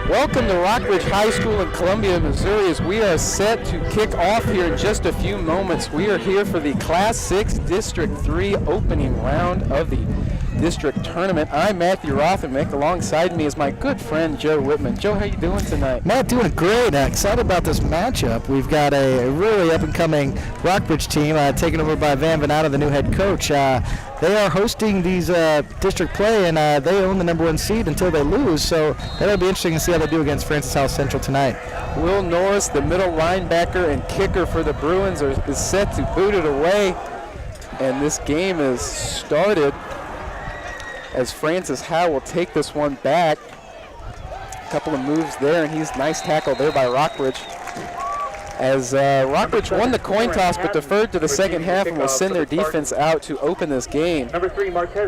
Welcome to Rockbridge High School in Columbia, Missouri, as we are set to kick off here in just a few moments. We are here for the Class 6 District 3 opening round of the district tournament. I'm Matthew Rothenmick. Alongside me is my good friend Joe Whitman. Joe, how you doing tonight? Matt, doing great. Excited about this matchup. We've got a really up-and-coming Rockbridge team taken over by Van Venata, the new head coach. They are hosting these district play, and they own the #1 seed until they lose, so that'll be interesting to see how they do against Howell Central tonight. Will Norris, the middle linebacker and kicker for the Bruins, is set to boot it away, and this game is started as Francis Howell will take this one back. A couple of moves there, and he's nice tackle there by Rockbridge. As Rockbridge won the coin toss but deferred to the second half and will send their defense out to open this game.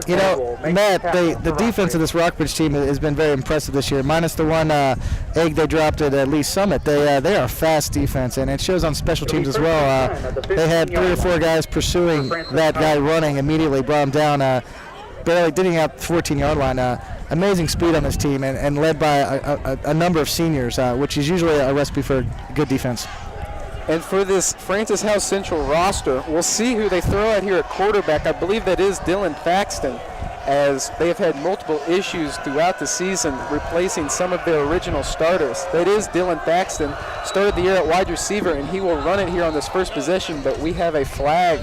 You know, Matt, the defense of this Rockbridge team has been very impressive this year, minus the one egg they dropped at Lee Summit. They are a fast defense, and it shows on special teams as well. They had 3 or 4 guys pursuing that guy running, immediately brought him down, barely didn't have the 14-yard line. Amazing speed on this team, and led by a number of seniors, which is usually a recipe for good defense. And for this Francis Howell Central roster, we'll see who they throw at here at quarterback. I believe that is Dylan Thaxton, as they have had multiple issues throughout the season replacing some of their original starters. That is Dylan Thaxton, started the year at wide receiver, and he will run it here on this first possession, but we have a flag,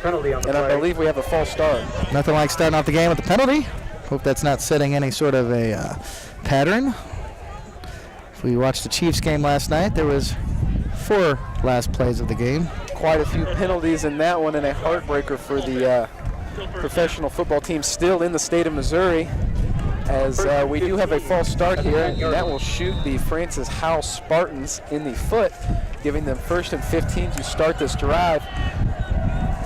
and I believe we have a false start. Nothing like starting off the game with a penalty. Hope that's not setting any sort of a pattern. If we watched the Chiefs game last night, there was 4 last plays of the game. Quite a few penalties in that one, and a heartbreaker for the professional football team still in the state of Missouri, as we do have a false start here, and that will shoot the Francis Howell Spartans in the foot, giving them 1st and 15 to start this drive.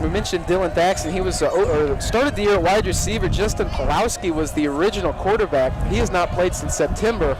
We mentioned Dylan Thaxton. He was started the year at wide receiver. Justin Pulowski was the original quarterback. He has not played since September,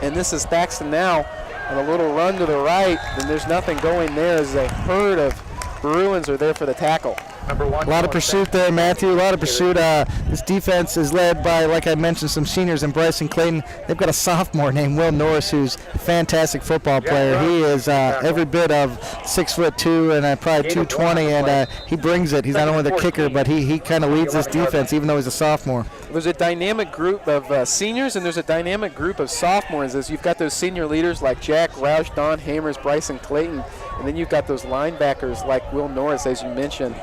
and this is Thaxton now on a little run to the right, and there's nothing going there as a herd of Bruins are there for the tackle. A lot of pursuit there, Matthew. A lot of pursuit. This defense is led by, like I mentioned, some seniors in Bryson Clayton. They've got a sophomore named Will Norris, who's a fantastic football player. He is every bit of 6'2" and probably 220, and he brings it. He's not only the kicker, but he kind of leads this defense, even though he's a sophomore. There's a dynamic group of seniors, and there's a dynamic group of sophomores, as you've got those senior leaders like Jack Roush, Don Hamers, Bryson Clayton, and then you've got those linebackers like Will Norris, as you mentioned,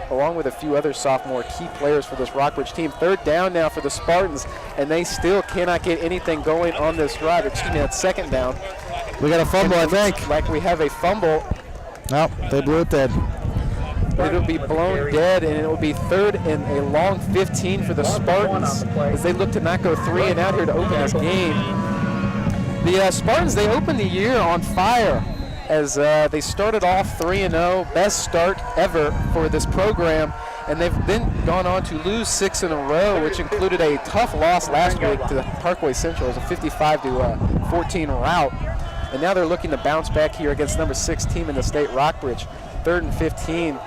along with a few other sophomore key players for this Rockbridge team. 3rd down now for the Spartans, and they still cannot get anything going on this drive. Excuse me, that's 2nd down. We got a fumble, I think. Like we have a fumble. No, they blew it dead. It'll be blown dead, and it will be 3rd and a long 15 for the Spartans as they look to not go 3 and out here to open this game. The Spartans, they opened the year on fire, as they started off 3-0, best start ever for this program, and they've then gone on to lose 6 in a row, which included a tough loss last week to Parkway Central. It was a 55-14 rout, and now they're looking to bounce back here against number 6 team in the state, Rockbridge. 3rd and 15.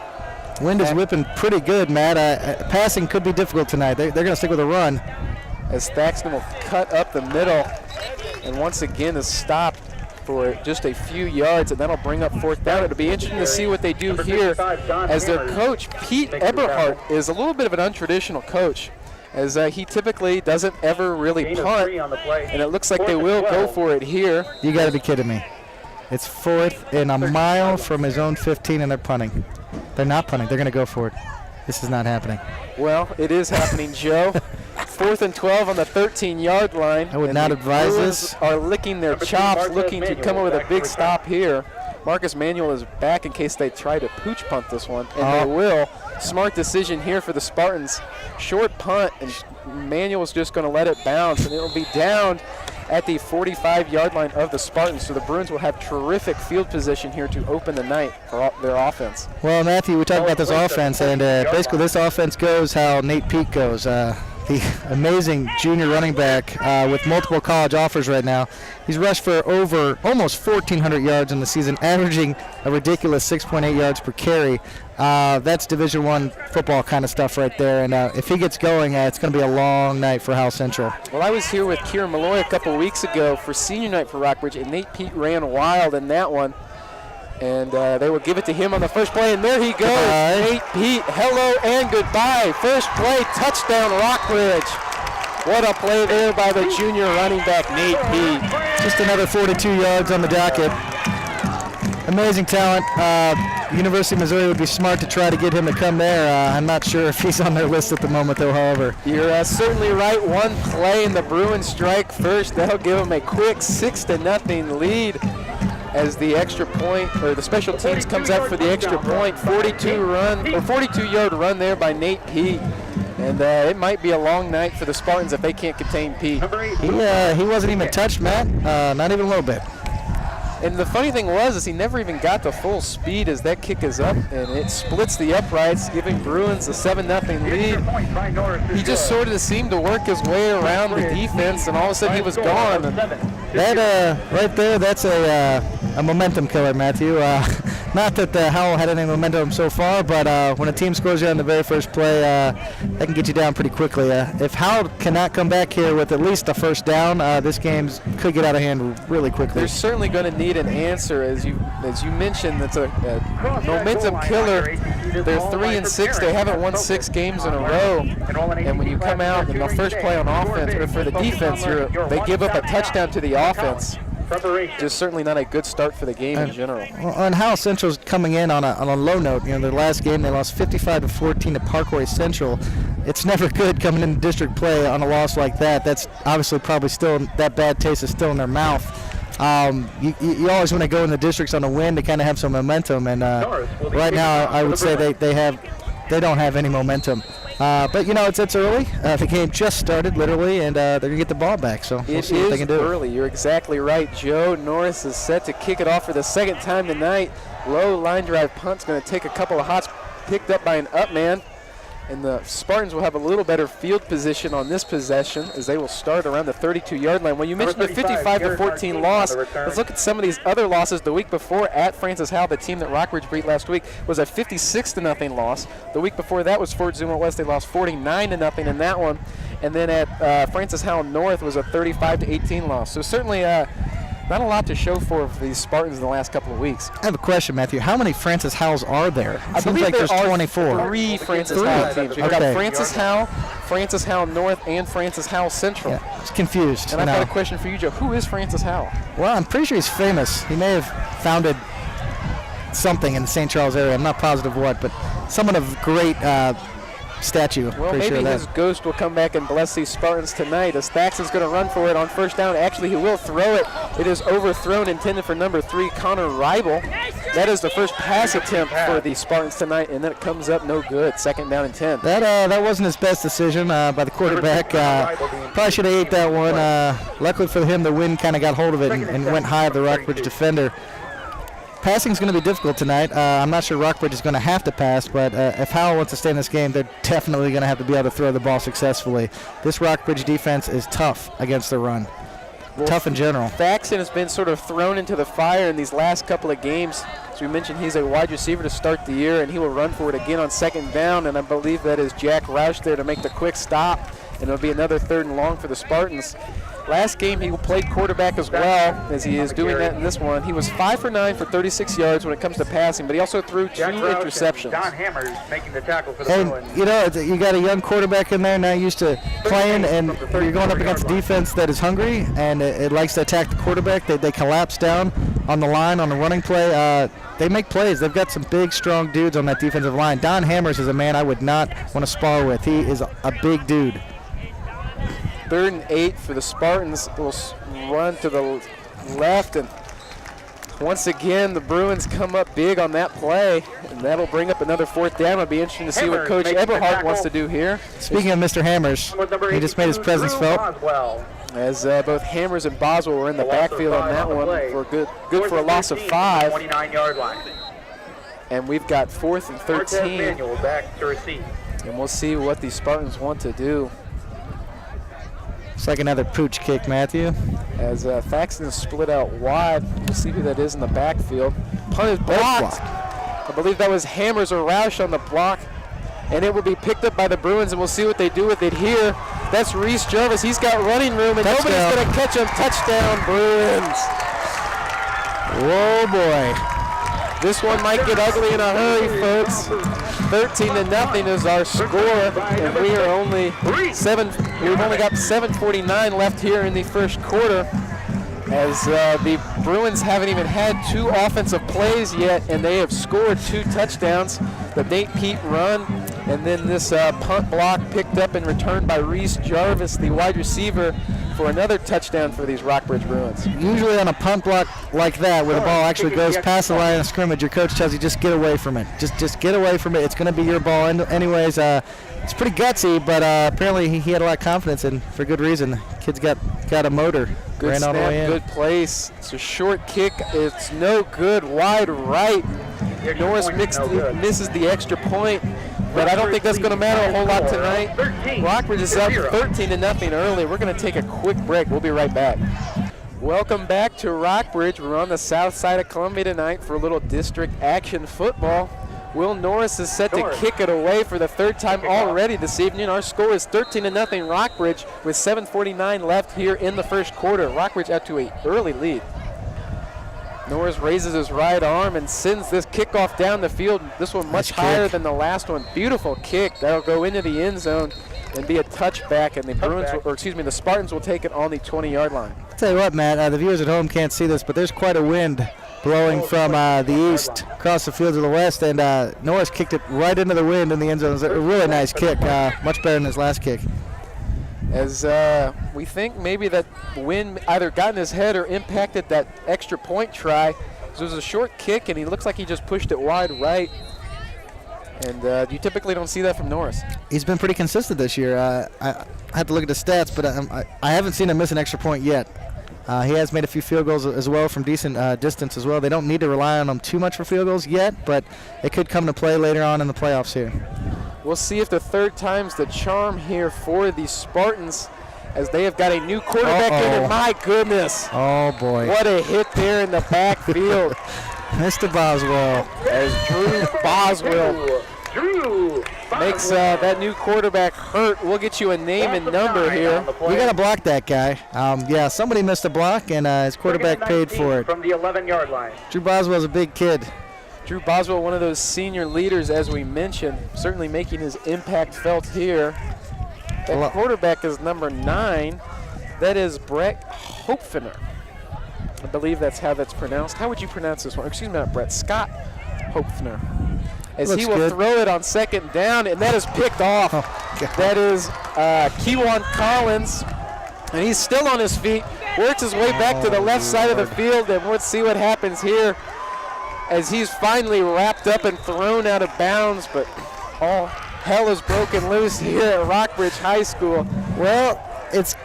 Wind is whipping pretty good, Matt. Passing could be difficult tonight. They're going to stick with a run. As Thaxton will cut up the middle, and once again is stopped for just a few yards, and that'll bring up 4th down. It'll be interesting to see what they do here, as their coach, Pete Eberhardt, is a little bit of an untraditional coach, as he typically doesn't ever really punt, and it looks like they will go for it here. You got to be kidding me. It's 4th and a mile from his own 15, and they're punting. They're not punting. They're going to go for it. This is not happening. Well, it is happening, Joe. 4th and 12 on the 13-yard line. I would not advise this. Are licking their chops, looking to come up with a big stop here. Marcus Manuel is back in case they try to pooch punt this one, and they will. Smart decision here for the Spartans. Short punt, and Manuel's just going to let it bounce, and it'll be down at the 45-yard line of the Spartans. So the Bruins will have terrific field position here to open the night for their offense. Well, Matthew, we talked about this offense, and basically this offense goes how Nate Peake goes. the amazing junior running back with multiple college offers right now. He's rushed for over almost 1,400 yards in the season, averaging a ridiculous 6.8 yards per carry. That's Division I football kind of stuff right there. And if he gets going, it's going to be a long night for Howell Central. Well, I was here with Kieran Malloy a couple weeks ago for senior night for Rockbridge, and Nate Pete ran wild in that one. And they will give it to him on the first play, and there he goes. Nate Pete, hello and goodbye. First play, touchdown Rockbridge. What a play there by the junior running back, Nate Pete. Just another 42 yards on the docket. Amazing talent. University of Missouri would be smart to try to get him to come there. I'm not sure if he's on their list at the moment, though, however. You're certainly right. One play, and the Bruins strike first. That'll give them a quick 6-0 lead. As the extra point, or the special teams comes out for the extra point, 42-yard run there by Nate Pete. And it might be a long night for the Spartans if they can't contain Pete. He wasn't even touched, Matt, not even a little bit. And the funny thing was he never even got to full speed as that kick is up, and it splits the uprights, giving Bruins a 7-0 lead. He just sort of seemed to work his way around the defense, and all of a sudden he was gone. And that right there, that's a momentum killer, Matthew. Not that Howell had any momentum so far, but when a team scores you on the very first play, they can get you down pretty quickly. If Howell cannot come back here with at least a first down, this game could get out of hand really quickly. They're certainly going to need an answer, as you mentioned. It's a momentum killer. They're 3-6. They haven't won 6 games in a row. And when you come out in the first play on offense, or for the defense, they give up a touchdown to the offense. Just certainly not a good start for the game in general. And Howell Central's coming in on a low note. You know, their last game they lost 55-14 to Parkway Central. It's never good coming into district play on a loss like that. That's obviously probably still, that bad taste is still in their mouth. You always want to go in the districts on a win to kind of have some momentum, and right now I would say they don't have any momentum. But you know, it's early. The game just started literally, and they're gonna get the ball back. So we'll see what they can do. It is early. You're exactly right. Joe Norris is set to kick it off for the second time tonight. Low line drive punt's gonna take a couple of hots, picked up by an up man. And the Spartans will have a little better field position on this possession as they will start around the 32-yard line. Well, you mentioned the 55-14 loss. Let's look at some of these other losses. The week before at Francis Howell, the team that Rockbridge beat last week, was a 56-0 loss. The week before that was Fort Zuma West. They lost 49-0 in that one. And then at Francis Howell North was a 35-18 loss. So certainly not a lot to show for these Spartans in the last couple of weeks. I have a question, Matthew. How many Francis Howells are there? I believe like there's 24. 3 Francis Howell teams. We've got Francis Howell North, and Francis Howell Central. Yeah, I was confused. And I've got a question for you, Joe. Who is Francis Howell? Well, I'm pretty sure he's famous. He may have founded something in the St. Charles area. I'm not positive what, but someone of great statue. Well, maybe his ghost will come back and bless these Spartans tonight. As Thaxton's going to run for it on first down. Actually, he will throw it. It is overthrown, intended for number 3, Connor Reibel. That is the first pass attempt for the Spartans tonight, and then it comes up no good. Second down and 10. That wasn't his best decision by the quarterback. Probably should have ate that one. Luckily for him, the wind kind of got hold of it and went high of the Rockbridge defender. Passing is going to be difficult tonight. I'm not sure Rockbridge is going to have to pass, but if Howell wants to stay in this game, they're definitely going to have to be able to throw the ball successfully. This Rockbridge defense is tough against the run. Tough in general. Thaxton has been sort of thrown into the fire in these last couple of games. As we mentioned, he's a wide receiver to start the year, and he will run for it again on second down, and I believe that is Jack Roush there to make the quick stop, and it'll be another 3rd and long for the Spartans. Last game, he played quarterback as well, as he is doing that in this one. He was 5 for 9 for 36 yards when it comes to passing, but he also threw 2 interceptions. Don Hammers making the tackle for the Bruins. And, you know, you got a young quarterback in there now used to playing, and you're going up against a defense that is hungry, and it likes to attack the quarterback. They collapse down on the line on the running play. They make plays. They've got some big, strong dudes on that defensive line. Don Hammers is a man I would not want to spar with. He is a big dude. 3rd and 8 for the Spartans. Will run to the left, and once again the Bruins come up big on that play, and that'll bring up another 4th down. It'll be interesting to see what Coach Eberhardt wants to do here. Speaking of Mr. Hammers, he just made his presence felt. As both Hammers and Boswell were in the backfield on that one for good for a loss of 5. 29-yard line. And we've got 4th and 13. Back to receive. And we'll see what the Spartans want to do. It's like another pooch kick, Matthew. As Thaxton is split out wide. We'll see who that is in the backfield. Punt is blocked. I believe that was Hammers or Roush on the block. And it will be picked up by the Bruins, and we'll see what they do with it here. That's Reese Jarvis. He's got running room, and Touchdown. nobody's going to catch him. Touchdown, Bruins. Whoa, boy. This one might get ugly in a hurry, folks. 13-0 is our score, and we've only got 7:49 left here in the first quarter, as the Bruins haven't even had 2 offensive plays yet, and they have scored 2 touchdowns. The Nate Pete run, and then this punt block picked up and returned by Reese Jarvis, the wide receiver, for another touchdown for these Rockbridge Bruins. Usually on a punt block like that, where the ball actually goes past the line of scrimmage, your coach tells you just get away from it. Just get away from it. It's going to be your ball. Anyways, it's pretty gutsy, but apparently he had a lot of confidence, and for good reason. The kid's got a motor. Good Ran all the way snap, in. good place. It's a short kick. It's no good. Wide right. Norris misses the extra point, but I don't think that's going to matter a whole lot tonight. Rockbridge is up 13-0 early. We're going to take a quick break. We'll be right back. Welcome back to Rockbridge. We're on the south side of Columbia tonight for a little district action football. Will Norris is set to kick it away for the 3rd time already this evening. Our score is 13-0 Rockbridge with 7:49 left here in the first quarter. Rockbridge out to an early lead. Norris raises his right arm and sends this kickoff down the field. This one much higher than the last one. Beautiful kick. That'll go into the end zone and be a touchback, and the the Spartans will take it on the 20-yard line. I'll tell you what, Matt, the viewers at home can't see this, but there's quite a wind blowing from the east across the field to the west, and Norris kicked it right into the wind in the end zone. It was a really nice kick, much better than his last kick. As we think maybe that wind either got in his head or impacted that extra point try. So it was a short kick, and he looks like he just pushed it wide right. And you typically don't see that from Norris. He's been pretty consistent this year. I have to look at the stats, but I haven't seen him miss an extra point yet. He has made a few field goals as well from decent distance as well. They don't need to rely on him too much for field goals yet, but it could come to play later on in the playoffs here. We'll see if the 3rd time's the charm here for the Spartans, as they have got a new quarterback in, and my goodness. Oh, boy. What a hit there in the backfield. Mr. Boswell. As Drew Boswell makes that new quarterback hurt. We'll get you a name and number here. We got to block that guy. Yeah, somebody missed a block, and his quarterback paid for it. From the 11-yard line. Drew Boswell's a big kid. Drew Boswell, one of those senior leaders, as we mentioned, certainly making his impact felt here. That quarterback is number 9. That is Brett Hopfner. I believe that's how that's pronounced. How would you pronounce this one? Excuse me, not Brett. Scott Hopfner. As he will throw it on 2nd down, and that is picked off. That is Kewan Collins, and he's still on his feet. Works his way back to the left side of the field, and let's see what happens here, as he's finally wrapped up and thrown out of bounds, but all hell is broken loose here at Rockbridge High School. Well,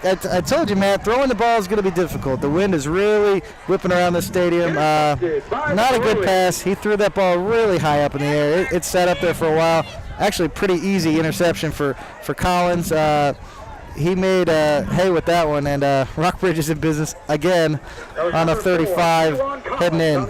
I told you, Matt, throwing the ball is going to be difficult. The wind is really whipping around the stadium. Not a good pass. He threw that ball really high up in the air. It sat up there for a while. Actually, pretty easy interception for Collins. He made hay with that one, and Rockbridge is in business again on a 35 heading in.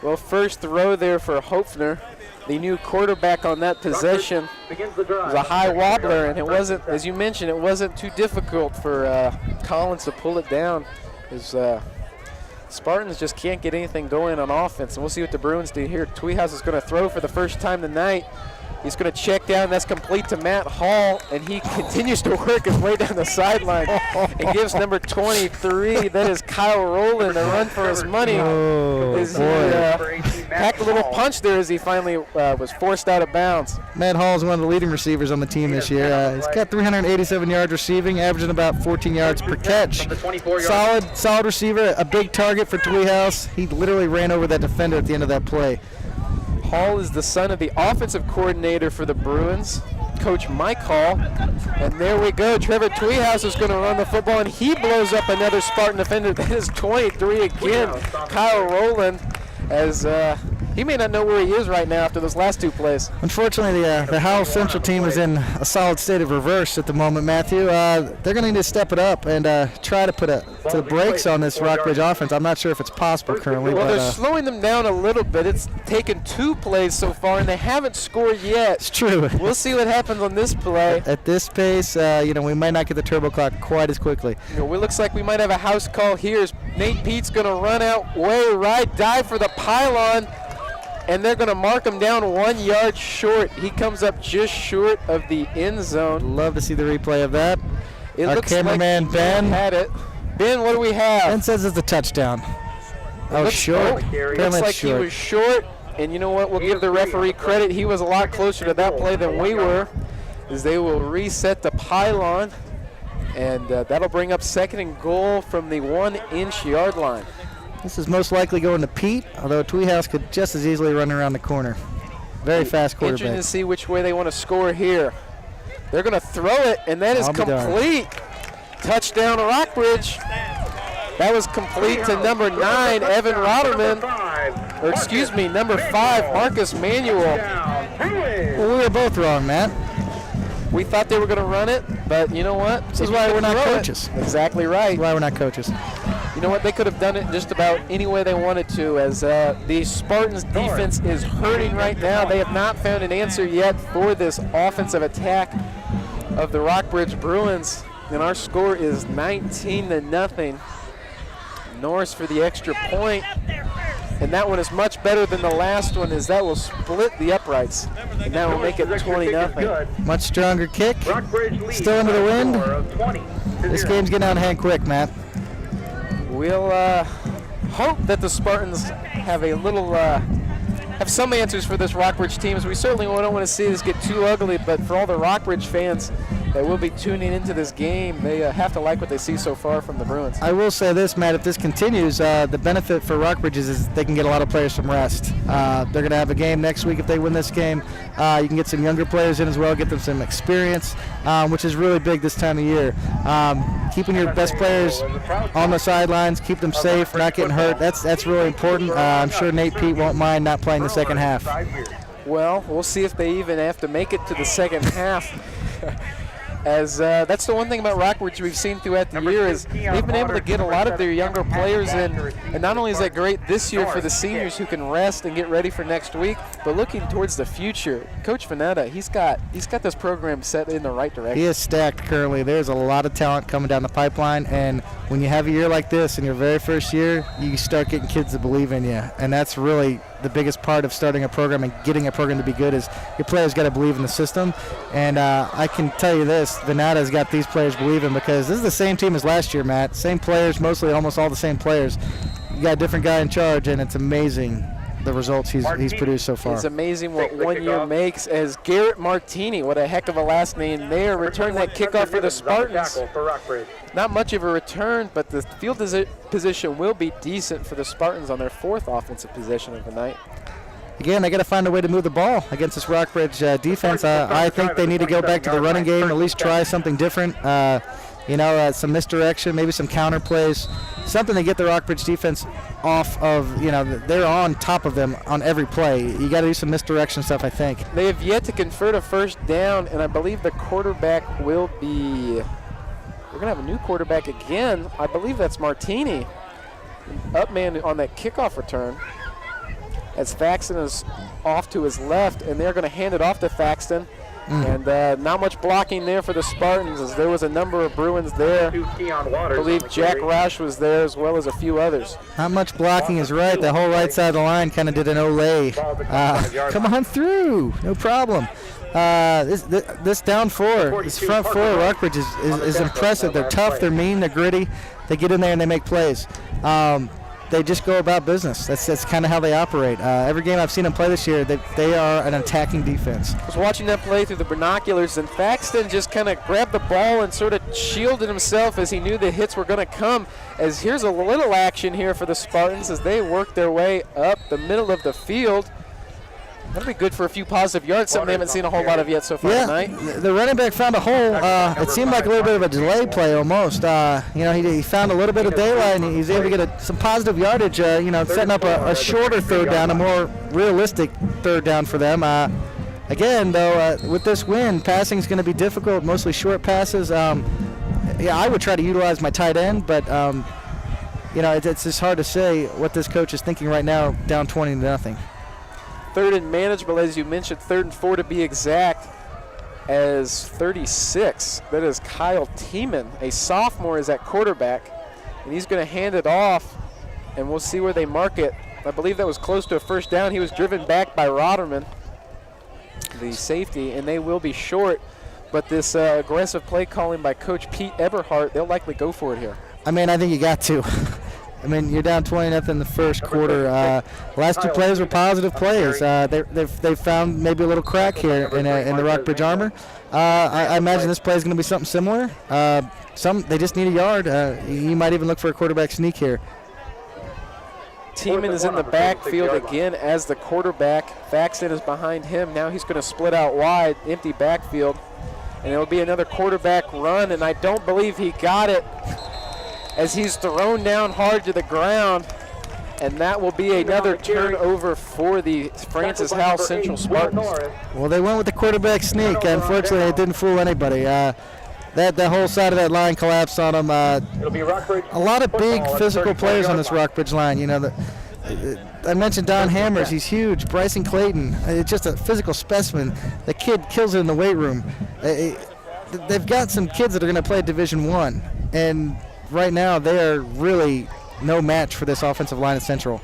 Well, first throw there for Hopfner. The new quarterback on that possession was a high wobbler, and it wasn't, as you mentioned, it wasn't too difficult for Collins to pull it down. His Spartans just can't get anything going on offense, and we'll see what the Bruins do here. Tweehouse is going to throw for the first time tonight. He's going to check down. That's complete to Matt Hall, and he continues to work his way down the sideline and gives number 23, that is Kyle Rowland, a run for his money. Packed a little punch there as he finally was forced out of bounds. Matt Hall is one of the leading receivers on the team this year. He's got 387 yards receiving, averaging about 14 yards per catch. Solid receiver, a big target for Tweehouse. He literally ran over that defender at the end of that play. Hall is the son of the offensive coordinator for the Bruins, Coach Mike Hall. And there we go. Trevor Tweehouse is going to run the football, and he blows up another Spartan defender. That is 23 again. Kyle Rowland, as He may not know where he is right now after those last 2 plays. Unfortunately, the Howell Central team is in a solid state of reverse at the moment, Matthew. They're going to need to step it up and try to put the brakes on this Rockbridge offense. I'm not sure if it's possible currently. Well, but, they're slowing them down a little bit. It's taken 2 plays so far, and they haven't scored yet. It's true. We'll see what happens on this play. At this pace, we might not get the turbo clock quite as quickly. It looks like we might have a house call here. Nate Pete's going to run out way right, dive for the pylon, and they're going to mark him down 1 yard short. He comes up just short of the end zone. Love to see the replay of that. Our looks cameraman like Ben had it. Ben, what do we have? Ben says it's a touchdown. Short. Looks like he was short, and you know what? We'll give the referee credit. He was a lot closer to that play than we were, as they will reset the pylon, and that'll bring up 2nd and goal from the 1-inch yard line. This is most likely going to Pete, although Tweehouse could just as easily run around the corner. Very fast quarterback. Interesting to see which way they want to score here. They're going to throw it, and that is complete. Touchdown, Rockbridge. That was complete to number 9, Evan Rotterman. Or excuse me, number 5, Marcus Manuel. Well, we were both wrong, Matt. We thought they were going to run it, but you know what? This is why we're not coaches. Exactly right. That's why we're not coaches. You know what? They could have done it just about any way they wanted to, as the Spartans' defense is hurting right now. They have not found an answer yet for this offensive attack of the Rockbridge Bruins, and our score is 19-0. Norris for the extra point, and that one is much better than the last one, as that will split the uprights, and that will make it 20-0. Much stronger kick. Still into the wind. This game's getting out of hand quick, Matt. We'll hope that the Spartans have a little, have some answers for this Rockbridge team, as we certainly don't want to see this get too ugly, but for all the Rockbridge fans that will be tuning into this game, they have to like what they see so far from the Bruins. I will say this, Matt, if this continues, the benefit for Rockbridge is they can get a lot of players some rest. They're going to have a game next week if they win this game. You can get some younger players in as well, get them some experience, which is really big this time of year. Keeping your best players on the sidelines, keep them safe, not getting hurt, that's really important. I'm sure Nate Pete won't mind not playing the second half. Well, we'll see if they even have to make it to the second half. As that's the one thing about Rockbridge we've seen throughout the year, is they've been able to get a lot of their younger players in, and not only is that great this year for the seniors who can rest and get ready for next week, but looking towards the future, Coach Vanetta, he's got this program set in the right direction. He is stacked currently. There's a lot of talent coming down the pipeline, and when you have a year like this in your very first year, you start getting kids to believe in you, and that's really the biggest part of starting a program and getting a program to be good, is your players got to believe in the system. And I can tell you this, Vanada's got these players believing, because this is the same team as last year, Matt. Same players, mostly almost all the same players. You got a different guy in charge, and it's amazing the results he's produced so far. It's amazing what 1 year makes, as Garrett Martini, what a heck of a last name there, returned that kickoff for the Spartans. Not much of a return, but the field position will be decent for the Spartans on their 4th offensive possession of the night. Again, they got to find a way to move the ball against this Rockbridge defense. I think they need to go back to the running game, at least try something different. Some misdirection, maybe some counter plays, something to get the Rockbridge defense off of, they're on top of them on every play. You got to do some misdirection stuff, I think. They have yet to convert a first down, and I believe the quarterback will be, we're going to have a new quarterback again. I believe that's Martini, up man on that kickoff return, as Faxton is off to his left, and they're going to hand it off to Faxton. And not much blocking there for the Spartans, as there was a number of Bruins there. I believe Jack Roush was there, as well as a few others. Not much blocking is right. The whole right side of the line kind of did an Olay. Come on through, no problem. This down 4, this front 4 of Rockbridge is impressive. They're tough, they're mean, they're gritty. They get in there and they make plays. They just go about business. That's kind of how they operate. Every game I've seen them play this year, they are an attacking defense. I was watching them play through the binoculars, and Faxton just kind of grabbed the ball and sort of shielded himself, as he knew the hits were going to come. As here's a little action here for the Spartans as they work their way up the middle of the field. That'll be good for a few positive yards, something they haven't seen a whole lot of yet so far tonight. The running back found a hole. It seemed like a little bit of a delay play almost. He found a little bit of daylight, and he's able to get some positive yardage, setting up a shorter third down, a more realistic third down for them. Again, though, with this win, passing is going to be difficult, mostly short passes. I would try to utilize my tight end, but it's just hard to say what this coach is thinking right now, down 20-0. Third and manageable, as you mentioned, 3rd and 4 to be exact, as 36. That is Kyle Tiemann, a sophomore, is at quarterback, and he's going to hand it off, and we'll see where they mark it. I believe that was close to a first down. He was driven back by Rotterman, the safety, and they will be short. But this aggressive play calling by Coach Pete Eberhardt, they'll likely go for it here. I think you got to. You're down 20-0 in the first quarter. Last two plays were positive plays. They found maybe a little crack here in the Rockbridge armor. I imagine this play is going to be something similar. They just need a yard. You might even look for a quarterback sneak here. Tiemann is in the backfield again as the quarterback. Faxton is behind him. Now he's going to split out wide, empty backfield. And it'll be another quarterback run, and I don't believe he got it, as he's thrown down hard to the ground, and that will be another turnover for the Francis Howell Central Spartans. Well, they went with the quarterback sneak. Unfortunately, it didn't fool anybody. That whole side of that line collapsed on them. A lot of big physical players on this Rockbridge line. I mentioned Don Hammers. He's huge. Bryson Clayton, it's just a physical specimen. The kid kills it in the weight room. They've got some kids that are going to play Division I, and right now they are really no match for this offensive line at Central.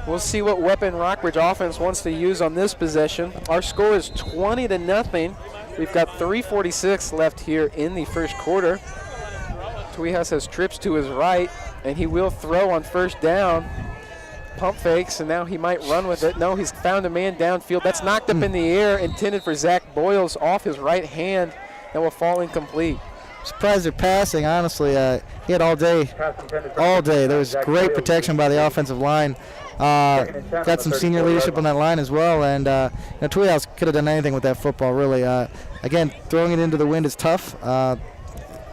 We'll see what weapon Rockbridge offense wants to use on this possession. Our score is 20-0. We've got 3:46 left here in the first quarter. Tweehouse has trips to his right, and he will throw on first down. Pump fakes, and now he might run with it. No, he's found a man downfield. That's knocked up in the air, intended for Zach Boyles off his right hand. That will fall incomplete. Surprised they're passing, honestly. He had all day. There was great protection by the offensive line. Got some senior leadership on that line as well, and Tweehouse could have done anything with that football, really. Again, throwing it into the wind is tough.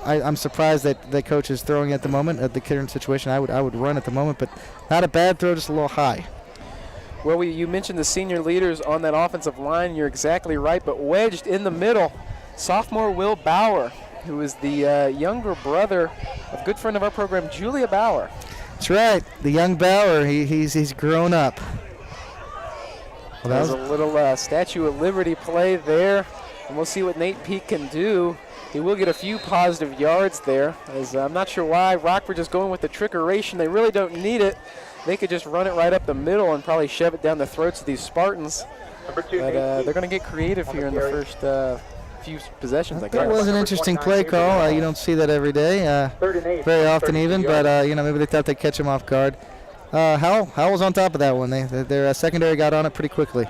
I'm surprised that the coach is throwing at the moment at the current situation. I would run at the moment, but not a bad throw, just a little high. Well, you mentioned the senior leaders on that offensive line. You're exactly right, but wedged in the middle, sophomore Will Bauer, who is the younger brother of a good friend of our program, Julia Bauer. That's right, the young Bauer. He's grown up. Well, that was a little Statue of Liberty play there, and we'll see what Nate Peake can do. He will get a few positive yards there, as I'm not sure why Rockbridge is going with the trickeration. They really don't need it. They could just run it right up the middle and probably shove it down the throats of these Spartans. But they're going to get creative here in the first few possessions, I guess. That was an interesting play call. You don't see that every day, very often even, but maybe they thought they'd catch him off guard. Howell was on top of that one. Their secondary got on it pretty quickly.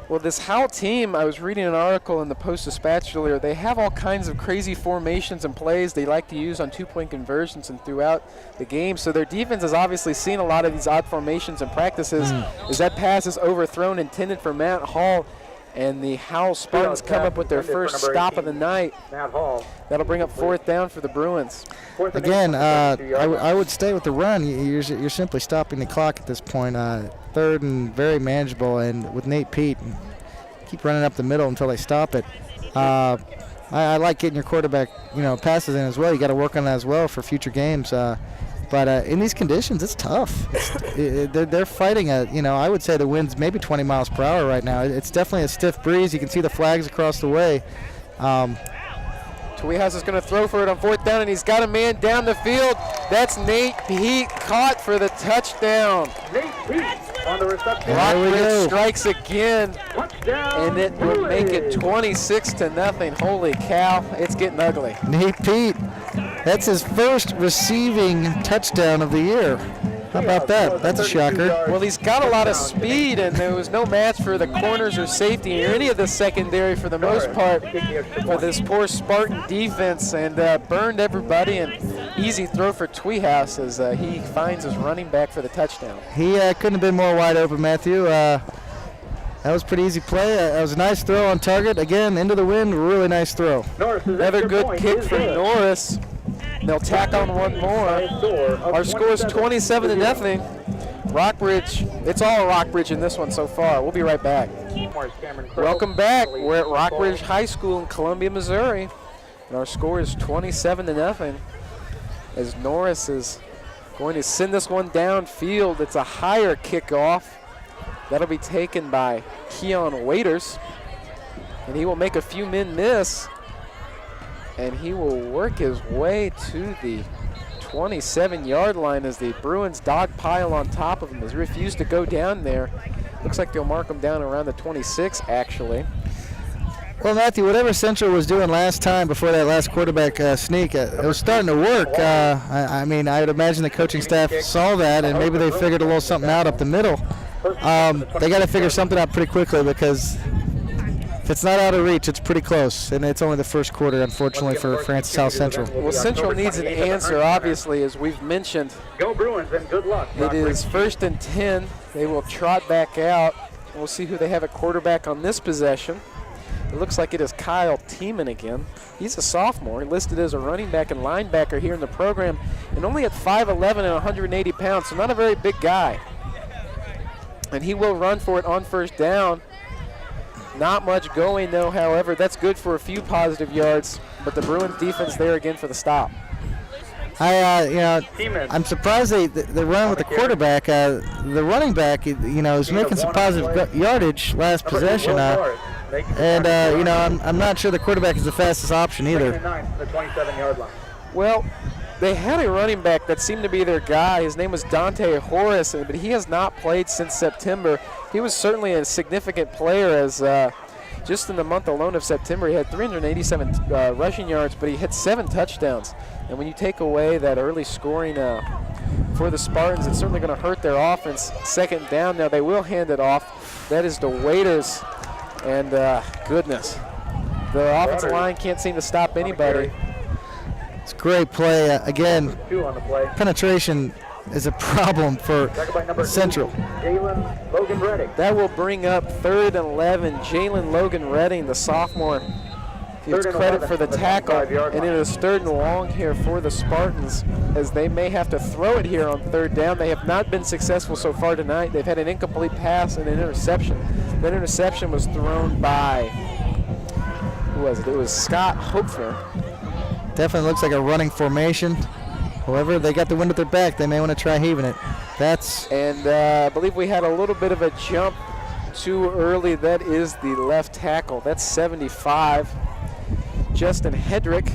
Well, this Howell team, I was reading an article in the Post-Dispatch earlier. They have all kinds of crazy formations and plays they like to use on two-point conversions and throughout the game. So their defense has obviously seen a lot of these odd formations and practices. As that pass is overthrown, intended for Matt Hall, and the Howell Spartans come up with their first stop of the night. That'll bring up fourth down for the Bruins. Again, I would stay with the run. You're simply stopping the clock at this point. Third and very manageable, and with Nate Peake, keep running up the middle until they stop it. I like getting your quarterback, passes in as well. You got to work on that as well for future games. But in these conditions, it's tough. They're fighting I would say the wind's maybe 20 miles per hour right now. It's definitely a stiff breeze. You can see the flags across the way. Tweehouse is going to throw for it on fourth down, and he's got a man down the field. That's Nate Peake, caught for the touchdown. Nate Peake on the reception. Rockbridge strikes again, and it will make it 26-0. Holy cow, it's getting ugly. Nate Peake, that's his first receiving touchdown of the year. How about that? That's a shocker. Well, he's got a lot of speed, and there was no match for the corners or safety or any of the secondary for the most part for this poor Spartan defense, and burned everybody. And easy throw for Tweehouse as he finds his running back for the touchdown. He couldn't have been more wide open, Matthew. That was a pretty easy play. That was a nice throw on target. Again, into the wind, really nice throw. Another good kick from Norris. They'll tack on one more. Our score is 27-0. Rockbridge, it's all Rockbridge in this one so far. We'll be right back. Welcome back. We're at Rockbridge High School in Columbia, Missouri. And our score is 27-0. As Norris is going to send this one downfield. It's a higher kickoff. That'll be taken by Keon Waiters. And he will make a few men miss. And he will work his way to the 27-yard line as the Bruins dog pile on top of him. He's refused to go down there. Looks like they'll mark him down around the 26, actually. Well, Matthew, whatever Central was doing last time before that last quarterback sneak, it was starting to work. I mean, I would imagine the coaching staff saw that, and maybe they figured a little something out up the middle. They got to figure something out pretty quickly because if it's not out of reach, it's pretty close, and it's only the first quarter, unfortunately, for Francis Howell Central. Well, Central needs an answer, obviously, as we've mentioned. Go Bruins and good luck. It is 1st and 10. They will trot back out. We'll see who they have at quarterback on this possession. It looks like it is Kyle Tiemann again. He's a sophomore, listed as a running back and linebacker here in the program, and only at 5'11" and 180 pounds, so not a very big guy. And he will run for it on first down. Not much going, though, however. That's good for a few positive yards, but the Bruins defense there again for the stop. I'm surprised they run with the quarterback. The running back, is making some positive yardage last possession. I'm not sure the quarterback is the fastest option either. The 27-yard line. Well, they had a running back that seemed to be their guy. His name was Dante Horace, but he has not played since September. He was certainly a significant player as just in the month alone of September, he had 387 rushing yards, but he hit 7 touchdowns. And when you take away that early scoring for the Spartans, it's certainly going to hurt their offense. 2nd down, now they will hand it off. That is the Waiters, and goodness, the offensive line can't seem to stop anybody. It's a great play. Again, penetration is a problem for Central. Jalen Logan Redding. That will bring up 3rd and 11. Jalen Logan Redding, the sophomore, gives credit for the tackle. And it is 3rd and long here for the Spartans as they may have to throw it here on 3rd down. They have not been successful so far tonight. They've had an incomplete pass and an interception. That interception was thrown by, who was it? It was Scott Hopfer. Definitely looks like a running formation. However, they got the wind at their back. They may want to try heaving it. And I believe we had a little bit of a jump too early. That is the left tackle. That's 75. Justin Hedrick,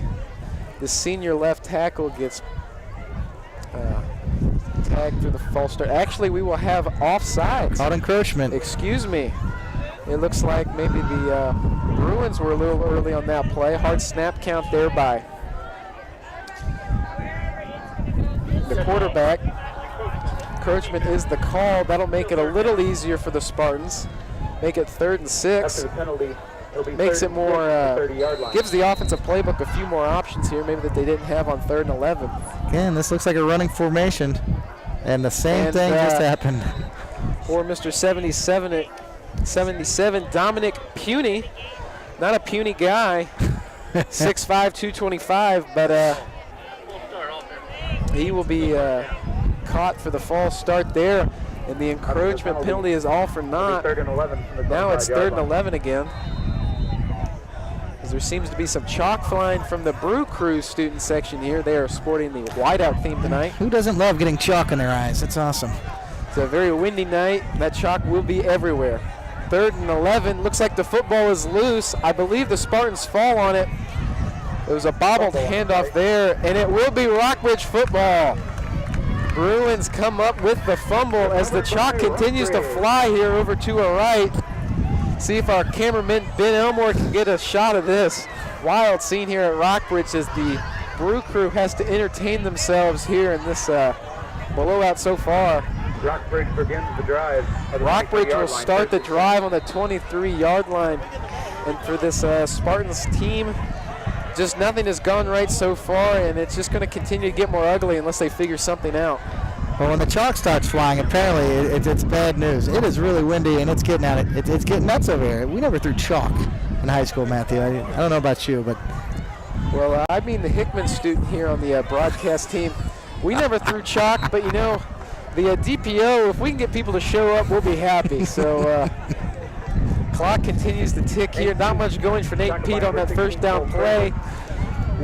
the senior left tackle, gets tagged for the false start. Actually, we will have offsides. Caught encroachment. Excuse me. It looks like maybe the Bruins were a little early on that play. Hard snap count there by the quarterback. Encroachment is the call. That'll make it a little easier for the Spartans. Make it 3rd and 6. Makes it more, gives the offensive playbook a few more options here, maybe that they didn't have on 3rd and 11. Again, this looks like a running formation, and the same thing just happened. For Mr. 77, Dominic Puny. Not a puny guy, 6'5", 225, but he will be caught for the false start there, and the encroachment penalty is all for naught. Now it's 3rd and 11 again. As there seems to be some chalk flying from the Brew Crew student section here. They are sporting the whiteout theme tonight. Who doesn't love getting chalk in their eyes? It's awesome. It's a very windy night. That chalk will be everywhere. 3rd and 11. Looks like the football is loose. I believe the Spartans fall on it. There was a bobbled handoff there, and it will be Rockbridge football. Bruins come up with the fumble as the chalk continues to fly here over to our right. See if our cameraman Ben Elmore can get a shot of this. Wild scene here at Rockbridge as the Brew Crew has to entertain themselves here in this blowout so far. Rockbridge begins the drive. Rockbridge will start the drive on the 23-yard line. And for this Spartans team, just nothing has gone right so far, and it's just going to continue to get more ugly unless they figure something out. Well, when the chalk starts flying, apparently it's bad news. It is really windy, and it's getting out. It's getting nuts over here. We never threw chalk in high school, Matthew. I don't know about you, but Well, I mean the Hickman student here on the broadcast team. We never threw chalk, but you know, the DPO, if we can get people to show up, we'll be happy. So clock continues to tick here. Not much going for Nate and Pete on that first down play.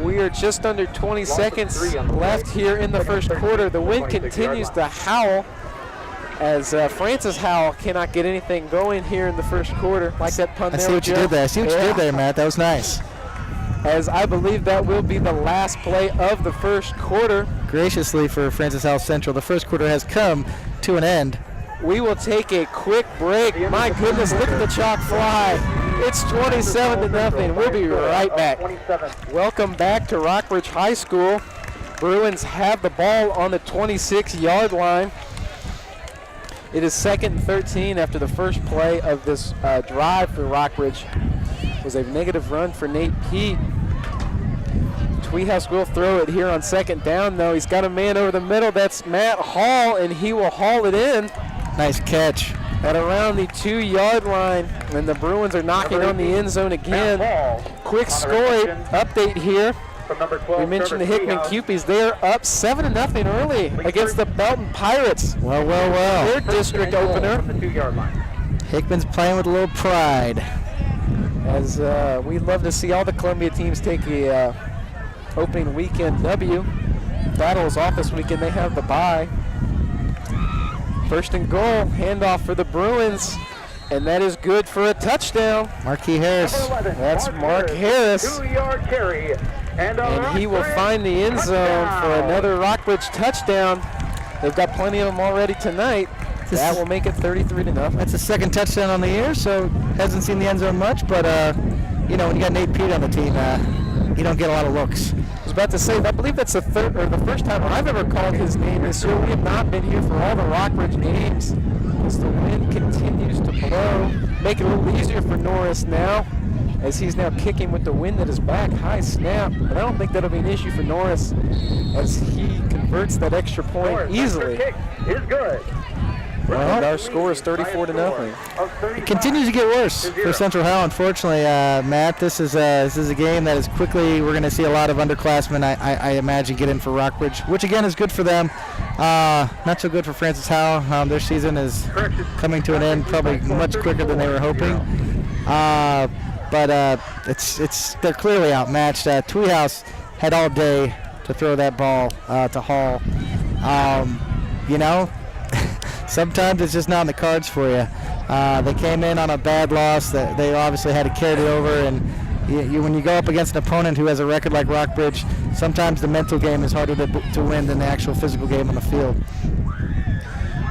We are just under 20 seconds left here in the first quarter. The wind continues to howl as Francis Howell cannot get anything going here in the first quarter. Like that pun there. I see what you did there. I see what you did there, Matt. That was nice. As I believe that will be the last play of the first quarter. Graciously for Francis Howell Central, the first quarter has come to an end. We will take a quick break. My goodness, look at the chalk fly. It's 27-0. We'll be right back. Welcome back to Rockbridge High School. Bruins have the ball on the 26-yard line. It is 2nd and 13 after the first play of this drive for Rockbridge. It was a negative run for Nate Pete. Tweehouse will throw it here on 2nd down, though. He's got a man over the middle. That's Matt Hall, and he will haul it in. Nice catch. At around the 2-yard line, and the Bruins are knocking on the end zone again. Quick score update here. We mentioned the Hickman Cupies. They're up 7-0 early against the Belton Pirates. Well. Their district opener. Hickman's playing with a little pride. As we'd love to see all the Columbia teams take a opening weekend W. Battle is off this weekend. They have the bye. First and goal, handoff for the Bruins, and that is good for a touchdown. Marquis Harris. That's Mark Harris. 2-yard carry. And he will find the end zone for another Rockbridge touchdown. They've got plenty of them already tonight. That will make it 33-0. That's the second touchdown on the year, so hasn't seen the end zone much, but you know, when you got Nate Pete on the team, you don't get a lot of looks. I was about to say, I believe that's the first time I've ever called his name this year. We have not been here for all the Rockbridge games as the wind continues to blow. Make it a little easier for Norris now, as he's now kicking with the wind at his back. High snap, but I don't think that'll be an issue for Norris as he converts that extra point easily. Kick is good. And our score is 34-0. It continues to get worse for Central Howell, unfortunately, Matt. This is a game that is quickly, we're going to see a lot of underclassmen, I imagine, get in for Rockbridge, which again is good for them. Not so good for Francis Howell. Their season is coming to an end probably much quicker than they were hoping. But they're clearly outmatched. Tweehouse had all day to throw that ball to Hall. You know, sometimes it's just not in the cards for you. They came in on a bad loss. They obviously had to carry it over, and when you go up against an opponent who has a record like Rockbridge, sometimes the mental game is harder to win than the actual physical game on the field.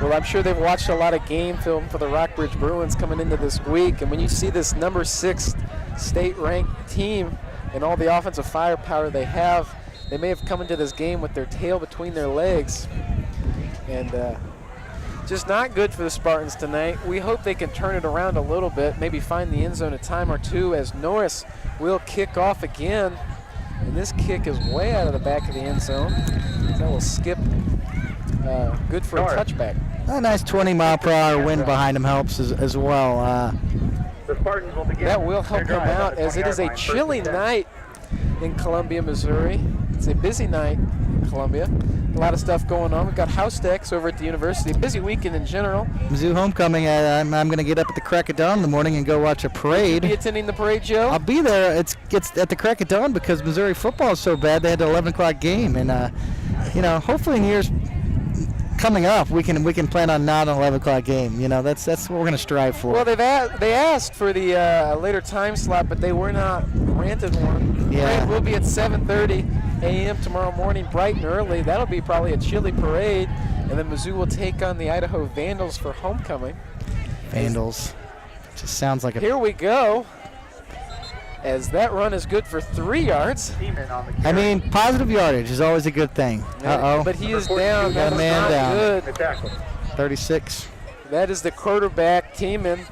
Well, I'm sure they've watched a lot of game film for the Rockbridge Bruins coming into this week, and when you see this number 6 state-ranked team and all the offensive firepower they have, they may have come into this game with their tail between their legs. And just not good for the Spartans tonight. We hope they can turn it around a little bit, maybe find the end zone a time or two, as Norris will kick off again. And this kick is way out of the back of the end zone. That will skip. Good for a touchback. A nice 20-mile-per-hour wind behind him helps as well. The Spartans will begin. That will help them out, as it is a chilly night in Columbia, Missouri. It's a busy night in Columbia. A lot of stuff going on. We've got house decks over at the university. A busy weekend in general. Mizzou homecoming. I'm going to get up at the crack of dawn in the morning and go watch a parade. Will you be attending the parade, Joe? I'll be there. It's at the crack of dawn because Missouri football is so bad. They had an 11 o'clock game, and you know, hopefully in years coming up, we can plan on not an 11 o'clock game. You know, that's what we're going to strive for. Well, they asked for the later time slot, but they were not granted one. Yeah. Parade will be at 7:30 a.m. tomorrow morning, bright and early. That'll be probably a chilly parade, and then Mizzou will take on the Idaho Vandals for homecoming. Vandals. Just sounds like a... Here we go. As that run is good for 3 yards. I mean, positive yardage is always a good thing. Uh-oh. But he is down. Got a man down. Good. 36. That is the quarterback, Teeman.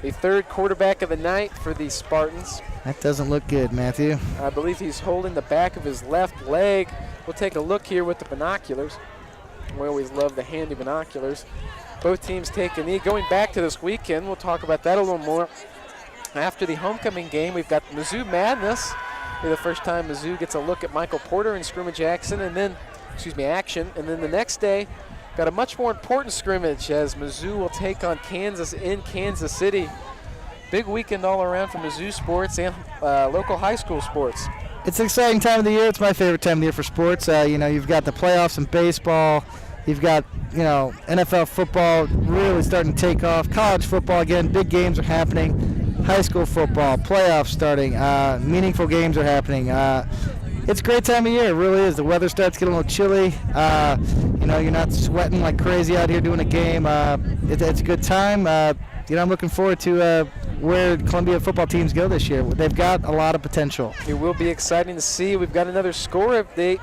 The third quarterback of the night for the Spartans. That doesn't look good, Matthew. I believe he's holding the back of his left leg. We'll take a look here with the binoculars. We always love the handy binoculars. Both teams take a knee. Going back to this weekend, we'll talk about that a little more. After the homecoming game, we've got Mizzou Madness. For the first time, Mizzou gets a look at Michael Porter in scrimmage action, and then, action. And then the next day, got a much more important scrimmage as Mizzou will take on Kansas in Kansas City. Big weekend all around for Mizzou sports and local high school sports. It's an exciting time of the year. It's my favorite time of the year for sports. You've got the playoffs in baseball. You've got, NFL football really starting to take off. College football, again, big games are happening. High school football, playoffs starting. Meaningful games are happening. It's a great time of year. It really is. The weather starts getting a little chilly. You're not sweating like crazy out here doing a game. It's a good time. I'm looking forward to where Columbia football teams go this year. They've got a lot of potential. It will be exciting to see. We've got another score update.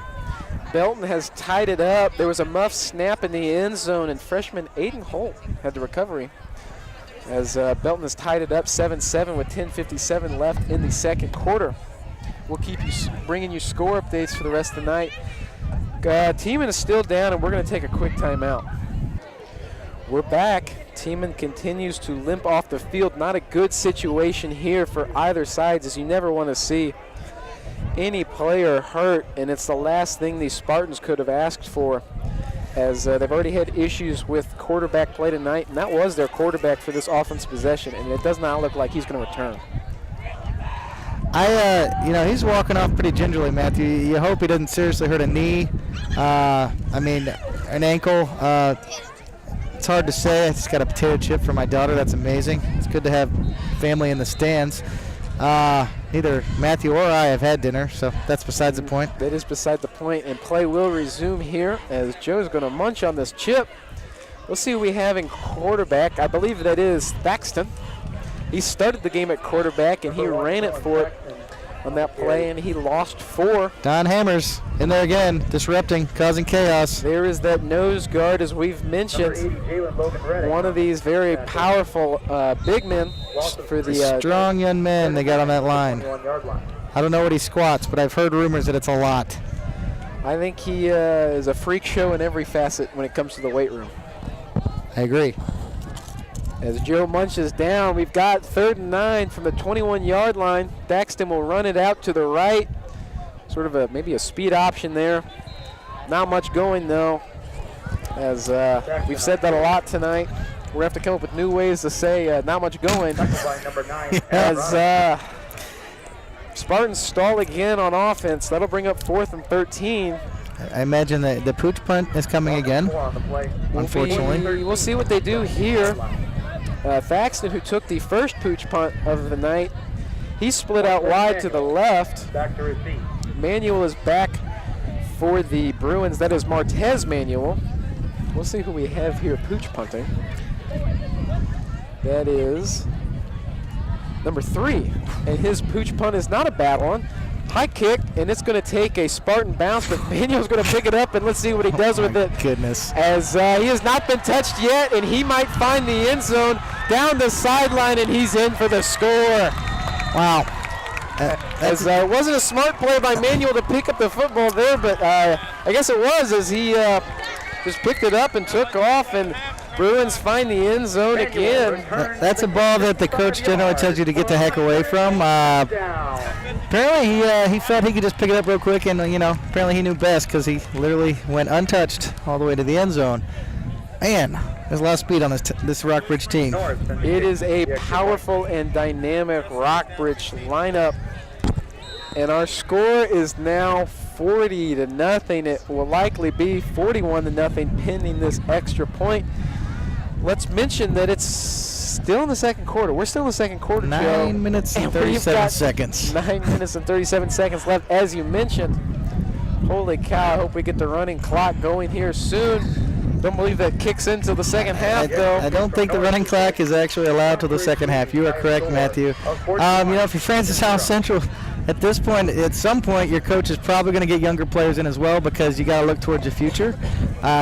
Belton has tied it up. There was a muff snap in the end zone, and freshman Aiden Holt had the recovery. As Belton has tied it up 7-7 with 10:57 left in the second quarter. We'll keep bringing you score updates for the rest of the night. Teeman is still down, and we're going to take a quick timeout. We're back. Teeman continues to limp off the field. Not a good situation here for either side, as you never want to see any player hurt, and it's the last thing the Spartans could have asked for, as they've already had issues with quarterback play tonight, and that was their quarterback for this offensive possession, and it does not look like he's going to return. He's walking off pretty gingerly, Matthew. You hope he doesn't seriously hurt a knee. An ankle. It's hard to say. I just got a potato chip for my daughter. That's amazing. It's good to have family in the stands. Neither Matthew or I have had dinner, so that's besides the point. That is beside the point, and play will resume here as Joe's going to munch on this chip. We'll see who we have in quarterback. I believe that is Thaxton. He started the game at quarterback, and he ran it for it on that play, and he lost 4. Don Hammers in there again, disrupting, causing chaos. There is that nose guard, as we've mentioned. One of these very powerful big men for the strong young men they got on that line. I don't know what he squats, but I've heard rumors that it's a lot. I think he is a freak show in every facet when it comes to the weight room. I agree. As Joe munches down, we've got 3rd and 9 from the 21-yard line. Thaxton will run it out to the right. Sort of maybe a speed option there. Not much going, though, as we've said that a lot tonight. We're going to have to come up with new ways to say not much going. As Spartans stall again on offense. That'll bring up 4th and 13. I imagine that the pooch punt is coming again, unfortunately. We'll see what they do here. Thaxton, who took the first pooch punt of the night, he split out wide to the left. Manuel is back for the Bruins. That is Martez Manuel. We'll see who we have here pooch punting. That is number 3. And his pooch punt is not a bad one. High kick, and it's going to take a Spartan bounce, but Manuel's going to pick it up, and let's see what he does with it. Goodness. As he has not been touched yet, and he might find the end zone down the sideline, and he's in for the score. Wow. It wasn't a smart play by Manuel to pick up the football there, but I guess it was, as he just picked it up and took off, and Bruins find the end zone again. That's a ball that the coach generally tells you to get the heck away from. Apparently he felt he could just pick it up real quick, and apparently he knew best because he literally went untouched all the way to the end zone. Man, there's a lot of speed on this Rockbridge team. It is a powerful and dynamic Rockbridge lineup, and our score is now 40-0. It will likely be 41-0 pending this extra point. Let's mention that it's still in the second quarter. We're still in the second quarter, 9 minutes and 37 seconds. 9 minutes and 37 seconds left, as you mentioned. Holy cow, I hope we get the running clock going here soon. Don't believe that kicks into the second half, though. I don't think the running clock is actually allowed till the second half. You are correct, Matthew. If you're Francis Howell Central, at this point, at some point, your coach is probably going to get younger players in as well, because you got to look towards your future.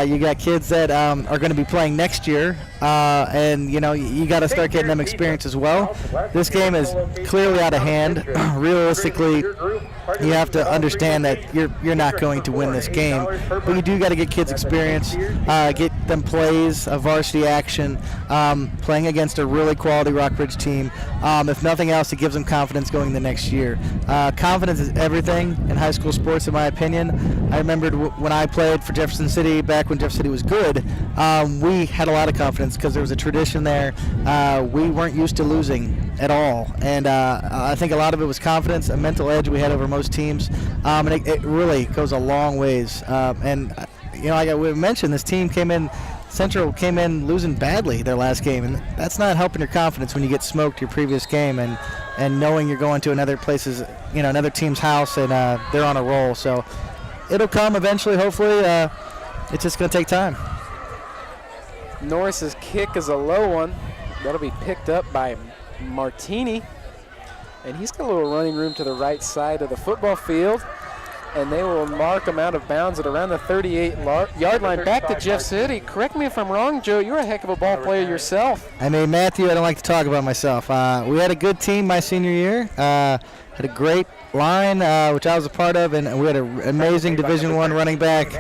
You got kids that are going to be playing next year, and you got to start getting them experience as well. This game is clearly out of hand. Realistically, you have to understand that you're not going to win this game, but you do got to get kids experience, get them plays, varsity action, playing against a really quality Rockbridge team. If nothing else, it gives them confidence going the next year. Confidence is everything in high school sports, in my opinion. I remembered when I played for Jefferson City, back when Jefferson City was good, we had a lot of confidence because there was a tradition there. We weren't used to losing at all, and I think a lot of it was confidence, a mental edge we had over most teams, and it really goes a long ways. And like we mentioned, this team Central came in losing badly their last game, and that's not helping your confidence when you get smoked your previous game, and knowing you're going to another team's house, and they're on a roll. So it'll come eventually, hopefully. It's just going to take time. Norris's kick is a low one. That'll be picked up by Martini. And he's got a little running room to the right side of the football field. And they will mark him out of bounds at around the 38-yard line. Back to Jeff City. Correct me if I'm wrong, Joe. You're a heck of a ball player yourself. I mean, Matthew, I don't like to talk about myself. We had a good team my senior year. Had a great line, which I was a part of, and we had an amazing Division I running back.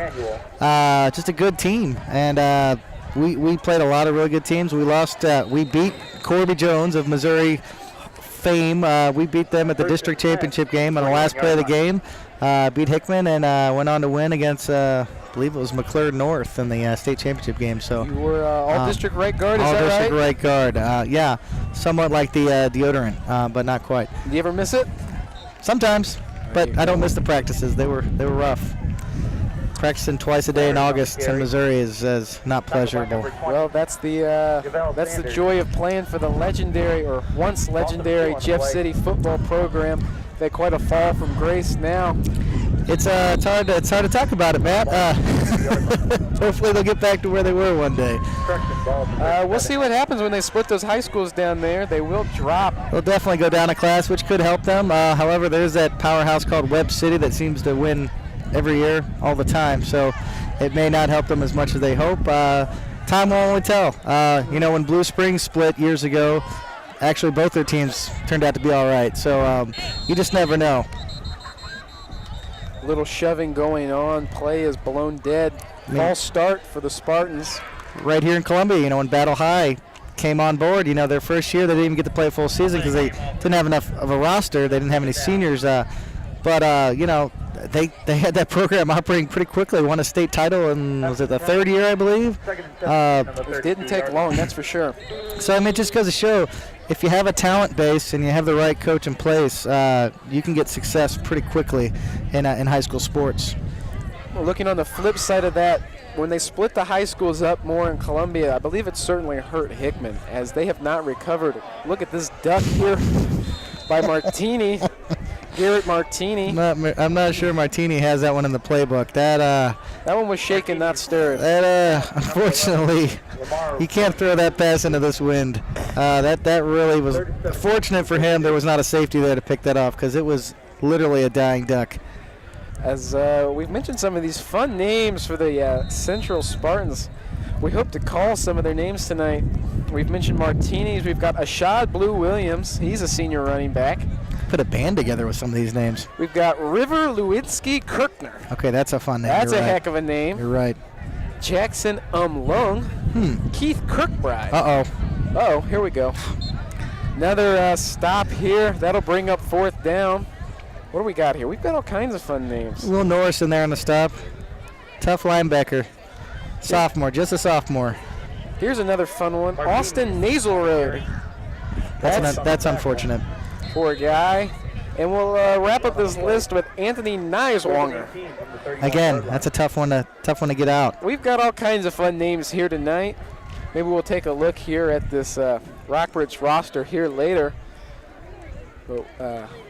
Just a good team. And we played a lot of really good teams. We beat Corby Jones of Missouri fame. We beat them at the district championship game on the last play of the game. Beat Hickman and went on to win against, I believe it was McClure North in the state championship game. So you were all-district right guard, is that right? All-district right guard, yeah. Somewhat like the deodorant, but not quite. Do you ever miss it? Sometimes, but I don't miss the practices. They were rough. Practicing twice a day in August in Missouri is not pleasurable. Well, that's the joy of playing for the legendary, or once legendary, Jeff City football program. They quite a fall from grace now. It's hard to talk about it, Matt. Hopefully they'll get back to where they were one day. We'll see what happens when they split those high schools down there. They will drop. They'll definitely go down a class, which could help them. However, there's that powerhouse called Webb City that seems to win every year, all the time. So it may not help them as much as they hope. Time will only tell. When Blue Springs split years ago, actually both their teams turned out to be all right. So you just never know. Little shoving going on. Play is blown dead. False start for the Spartans. Right here in Columbia, when Battle High came on board, their first year they didn't even get to play a full season because they didn't have enough of a roster. They didn't have any seniors. But they had that program operating pretty quickly. Won a state title, and was it the third year, I believe? It didn't take long, that's for sure. So, it just goes to show, if you have a talent base and you have the right coach in place, you can get success pretty quickly in high school sports. Well, looking on the flip side of that, when they split the high schools up more in Columbia, I believe it certainly hurt Hickman, as they have not recovered. Look at this duck here by Martini. Garrett Martini. I'm not sure Martini has that one in the playbook. That one was shaken, not stirred. Unfortunately, he can't throw that pass into this wind. That really was fortunate for him. There was not a safety there to pick that off, because it was literally a dying duck. As we've mentioned some of these fun names for the Central Spartans, we hope to call some of their names tonight. We've mentioned Martinis. We've got Ashad Blue Williams. He's a senior running back. Put a band together with some of these names. We've got River Lewitsky Kirkner. Okay, that's a fun name. That's a heck of a name. You're right. Jackson Lung. Keith Kirkbride. Oh, here we go. Another stop here. That'll bring up fourth down. What do we got here? We've got all kinds of fun names. Will Norris in there on the stop. Tough linebacker. Sophomore, just a sophomore. Here's another fun one. Austin Naselroad. That's unfortunate. Poor guy. And we'll wrap up this list with Anthony Neiswanger. Again, that's a tough one to get out. We've got all kinds of fun names here tonight. Maybe we'll take a look here at this Rockbridge roster here later. But,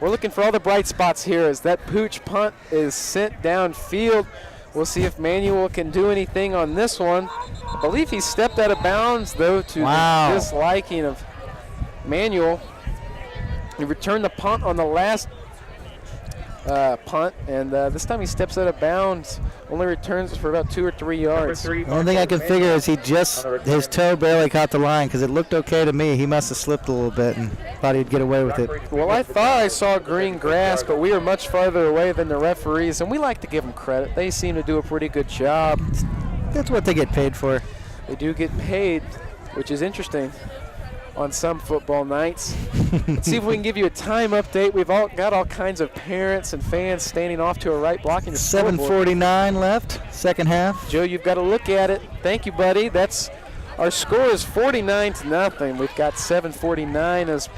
we're looking for all the bright spots here as that pooch punt is sent downfield. We'll see if Manuel can do anything on this one. I believe he stepped out of bounds, though, to the disliking of Manuel. He returned the punt on the last punt, and this time he steps out of bounds, only returns for about 2 or 3 yards. The only thing I can figure is his toe barely caught the line because it looked okay to me. He must have slipped a little bit and thought he'd get away with it. Well, I thought I saw green grass, but we were much farther away than the referees, and we like to give them credit. They seem to do a pretty good job. That's what they get paid for. They do get paid, which is interesting on some football nights. Let's see if we can give you a time update. We've got all kinds of parents and fans standing off to a right blocking the scoreboard. 7:49 left, second half. Joe, you've got to look at it. Thank you, buddy. Our score is 49-0. We've got 7:49, as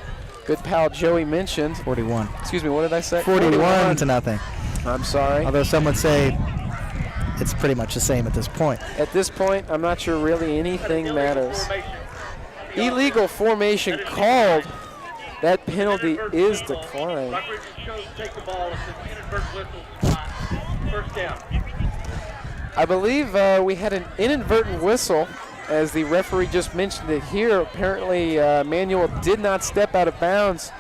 good pal Joey mentioned. 41. Excuse me, what did I say? 41-0. I'm sorry. Although some would say it's pretty much the same at this point. At this point, I'm not sure really anything matters. Illegal formation called. That penalty is declined. I believe we had an inadvertent whistle, as the referee just mentioned it here. Apparently, Manuel did not step out of bounds.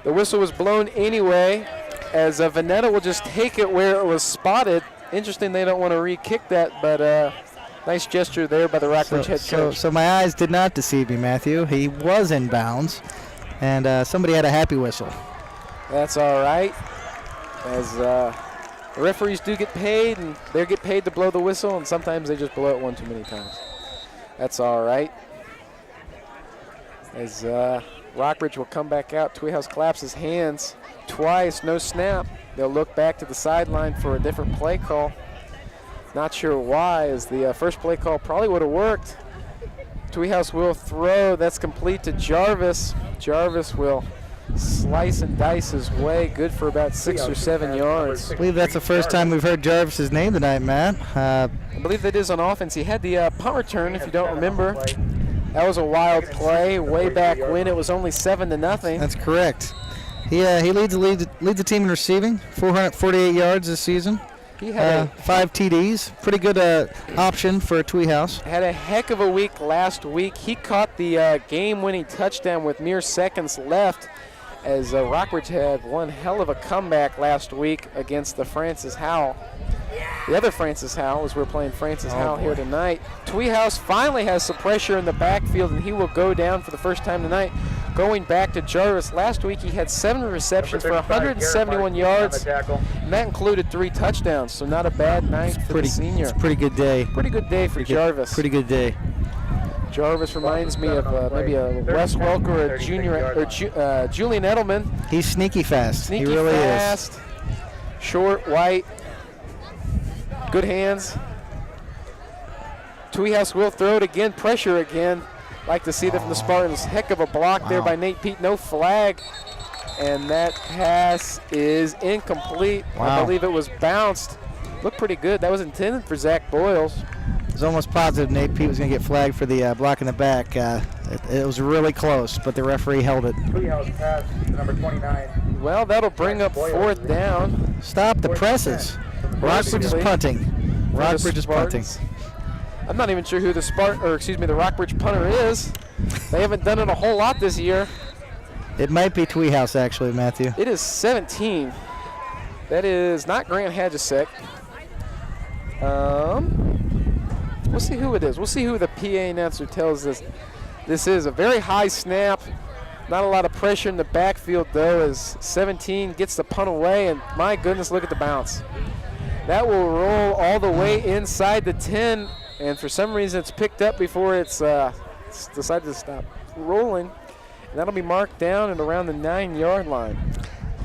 The whistle was blown anyway, as Veneta will just take it where it was spotted. Interesting they don't want to re-kick that, but nice gesture there by the Rockbridge head coach. So my eyes did not deceive me, Matthew. He was in bounds, and somebody had a happy whistle. That's all right, as the referees do get paid, and they get paid to blow the whistle, and sometimes they just blow it one too many times. That's all right. As Rockbridge will come back out, Tweehouse claps his hands twice, no snap. They'll look back to the sideline for a different play call. Not sure why, as the first play call probably would have worked. Tweehouse will throw. That's complete to Jarvis. Jarvis will slice and dice his way. Good for about 6 or 7 yards. I believe that's the first time we've heard Jarvis's name tonight, Matt. I believe that is on offense. He had the punt return, if you don't remember. That was a wild play way back when. It was only 7-0. That's correct. He leads the team in receiving, 448 yards this season. He had 5 TDs. Pretty good option for Tweehouse. Had a heck of a week last week. He caught the game-winning touchdown with mere seconds left, as Rockbridge had one hell of a comeback last week against the Francis Howell. The other Francis Howell, as we're playing Francis Howell here tonight. Tweehouse finally has some pressure in the backfield, and he will go down for the first time tonight. Going back to Jarvis, last week he had 7 receptions for 171 yards, and that included 3 touchdowns, so not a bad night for the senior. It's a pretty good day. Pretty good day for Jarvis. Pretty good day. Jarvis reminds me of maybe a Wes Welker or a Julian Edelman. He's sneaky fast. Sneaky he really fast, is. Short, white, good hands. Tweehouse will throw it again, pressure again. Like to see that from the Spartans. Heck of a block there by Nate Pete. No flag. And that pass is incomplete. I believe it was bounced. Looked pretty good. That was intended for Zach Boyles. I was almost positive Nate Pete was going to get flagged for the block in the back. It was really close, but the referee held it. Pass, number 29. Well, that'll bring up 4th down. Stop the presses. Rockbridge is punting. Rockbridge is punting. I'm not even sure who the Rockbridge punter is. They haven't done it a whole lot this year. It might be Tweehouse, actually, Matthew. It is 17. That is not Grant Hadjasek. We'll see who it is. We'll see who the PA announcer tells us this is. A very high snap. Not a lot of pressure in the backfield, though, as 17 gets the punt away, and my goodness, look at the bounce. That will roll all the way inside the 10, and for some reason it's picked up before it's decided to stop rolling. And that'll be marked down at around the 9-yard line.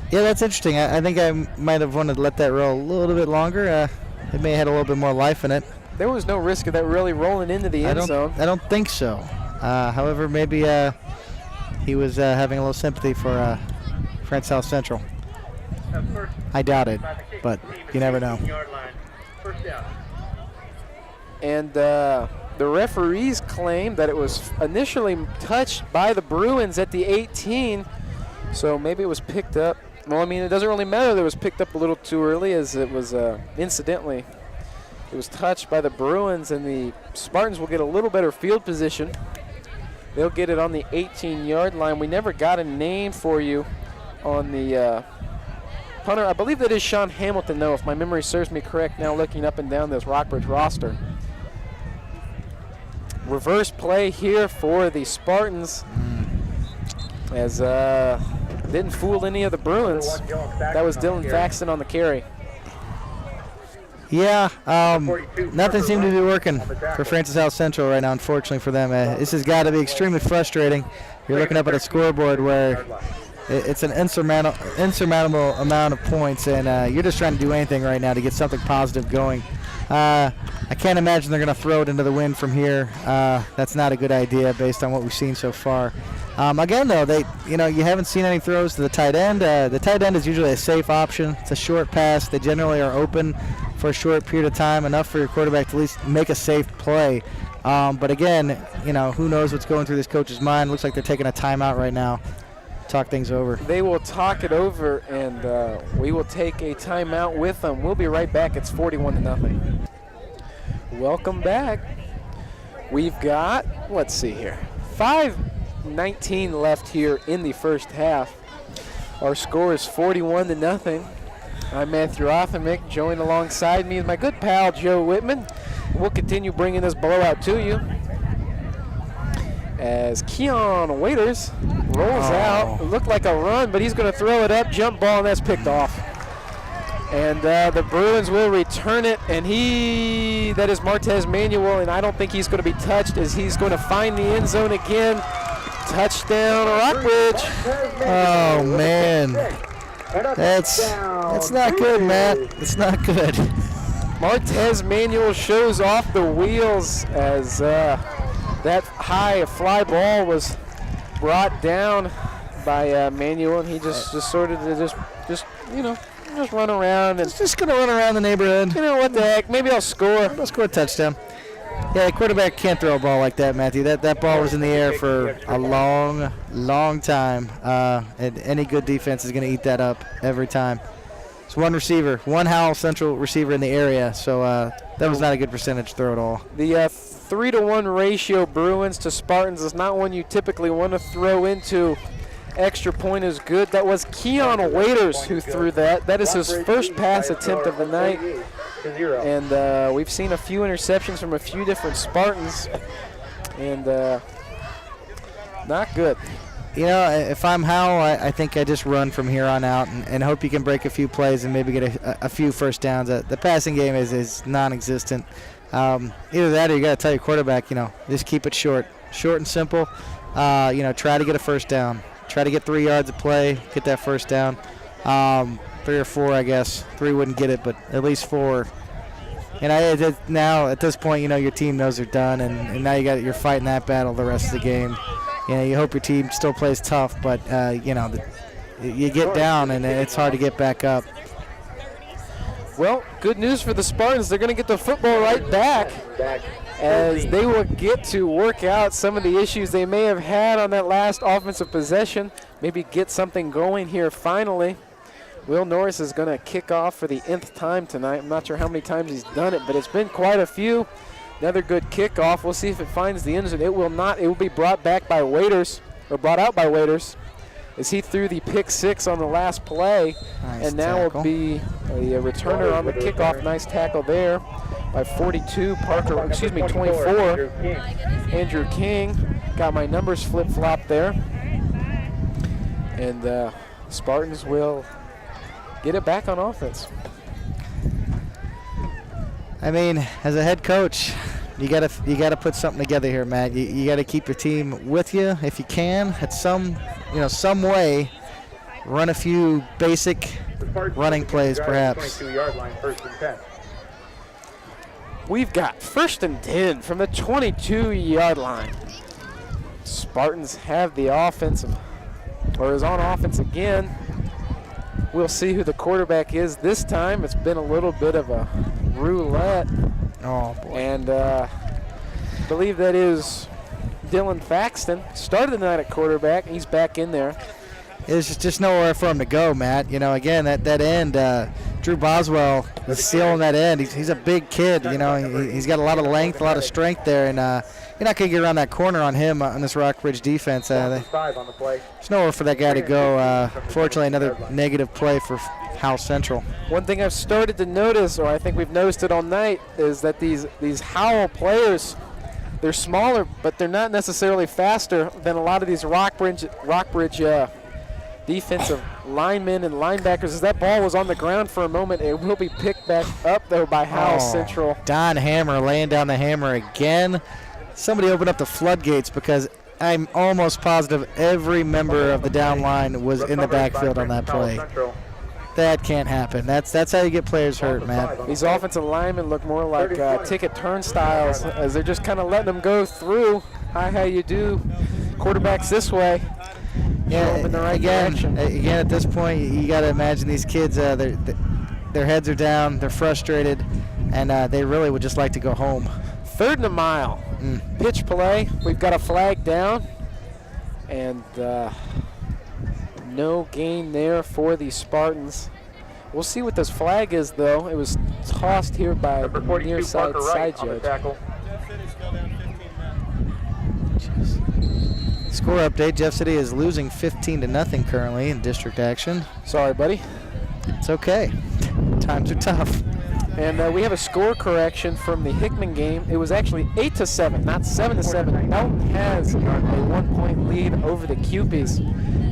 Yeah, that's interesting. I think I might have wanted to let that roll a little bit longer. It may have had a little bit more life in it. There was no risk of that really rolling into the end zone. I don't think so. However, maybe he was having a little sympathy for Howell Central. I doubt it, but you never know. And the referees claim that it was initially touched by the Bruins at the 18, so maybe it was picked up. Well, I mean, it doesn't really matter that it was picked up a little too early, as it was incidentally. It was touched by the Bruins, and the Spartans will get a little better field position. They'll get it on the 18-yard line. We never got a name for you on the punter. I believe that is Sean Hamilton, though, if my memory serves me correct now looking up and down this Rockbridge roster. Reverse play here for the Spartans, as didn't fool any of the Bruins. That was Dylan Thaxton on the carry. Yeah, nothing seemed to be working for Francis Howell Central right now, unfortunately for them. This has got to be extremely frustrating. You're looking up at a scoreboard where it's an insurmountable amount of points, and you're just trying to do anything right now to get something positive going. I can't imagine they're going to throw it into the wind from here. That's not a good idea based on what we've seen so far. Again, though, you haven't seen any throws to the tight end. The tight end is usually a safe option. It's a short pass. They generally are open for a short period of time, enough for your quarterback to at least make a safe play. But again, who knows what's going through this coach's mind. Looks like they're taking a timeout right now. Talk things over. They will talk it over, and we will take a timeout with them. We'll be right back. It's 41-0. Welcome back. We've got, let's see here, 5:19 left here in the first half. Our score is 41-0. I'm Matthew Rothermick. Joined alongside me is my good pal Joe Whitman. We'll continue bringing this blowout to you as Keon Waiters rolls out. It looked like a run, but he's going to throw it up, jump ball, and that's picked off. And the Bruins will return it, and that is Martez Manuel, and I don't think he's going to be touched as he's going to find the end zone again. Touchdown, Rockbridge. Oh, man. That's not good, Matt. It's not good. Martez Manuel shows off the wheels as that high fly ball was brought down by Manuel, and he just started to just run around. And just going to run around the neighborhood. What the heck? Maybe I'll score. I'll score a touchdown. Yeah, the quarterback can't throw a ball like that, Matthew. That ball was in the air for a long, long time. And any good defense is going to eat that up every time. It's one receiver, one Howell Central receiver in the area, so that was not a good percentage throw at all. The 3-to-1 ratio Bruins to Spartans is not one you typically want to throw into. Extra point is good. That was Keon Waiters who threw that. That is his first pass attempt of the night. And we've seen a few interceptions from a few different Spartans, and not good. If I'm Howell, I think I just run from here on out and hope you can break a few plays and maybe get a few first downs. The passing game is non-existent. Either that or you got to tell your quarterback, just keep it short and simple. Try to get a first down. Try to get 3 yards of play, get that first down. 3 or 4, I guess. 3 wouldn't get it, but at least 4. And now at this point, your team knows they're done, and now you're fighting that battle the rest of the game. You hope your team still plays tough, but you get down and it's hard to get back up. Well, good news for the Spartans. They're going to get the football right back as they will get to work out some of the issues they may have had on that last offensive possession. Maybe get something going here finally. Will Norris is going to kick off for the nth time tonight. I'm not sure how many times he's done it, but it's been quite a few. Another good kickoff. We'll see if it finds the end zone. It will not. It will be brought back by Waiters, or brought out by Waiters, as he threw the pick 6 on the last play. Nice and now tackle. will be a returner on the kickoff. Nice tackle there by 42, 24, Andrew King. Got my numbers flip-flopped there. And Spartans will get it back on offense. I mean, as a head coach, you gotta put something together here, Matt. You gotta keep your team with you if you can. At some way, run a few basic running plays, perhaps. 22-yard line, 1st and 10. We've got 1st and 10 from the 22-yard line. Spartans have the offensive, or is on offense again. We'll see who the quarterback is this time. It's been a little bit of a roulette. Oh, boy. And I believe that is Dylan Thaxton. Started the night at quarterback. He's back in there. There's just nowhere for him to go, Matt. Again, that end, Drew Boswell is sealing that end. He's a big kid, you know. He's got a lot of length, a lot of strength there, and you're not going to get around that corner on him on this Rockbridge defense. There's nowhere for that guy to go. Fortunately, another negative play for Howell Central. One thing I've started to notice, or I think we've noticed it all night, is that these Howell players, they're smaller, but they're not necessarily faster than a lot of these Rockbridge defensive linemen and linebackers. As that ball was on the ground for a moment, it will be picked back up, though, by Howell Central. Don Hammer laying down the hammer again. Somebody opened up the floodgates, because I'm almost positive every member of the down line was in the backfield on that play. That can't happen. That's how you get players hurt, man. These offensive linemen look more like ticket turnstiles, as they're just kind of letting them go through. Hi, how you do? Quarterbacks this way. Yeah, in the right direction. Again, at this point, you got to imagine these kids, their heads are down, they're frustrated, and they really would just like to go home. 3rd and a mile. Pitch play. We've got a flag down, and no gain there for the Spartans. We'll see what this flag is, though. It was tossed here by the near side judge. Score update, Jeff City is losing 15-0 currently in district action. Sorry, buddy. It's okay. Times are tough. And we have a score correction from the Hickman game. It was actually 8-7, not 7-7. Elton has a 1-point lead over the Cupies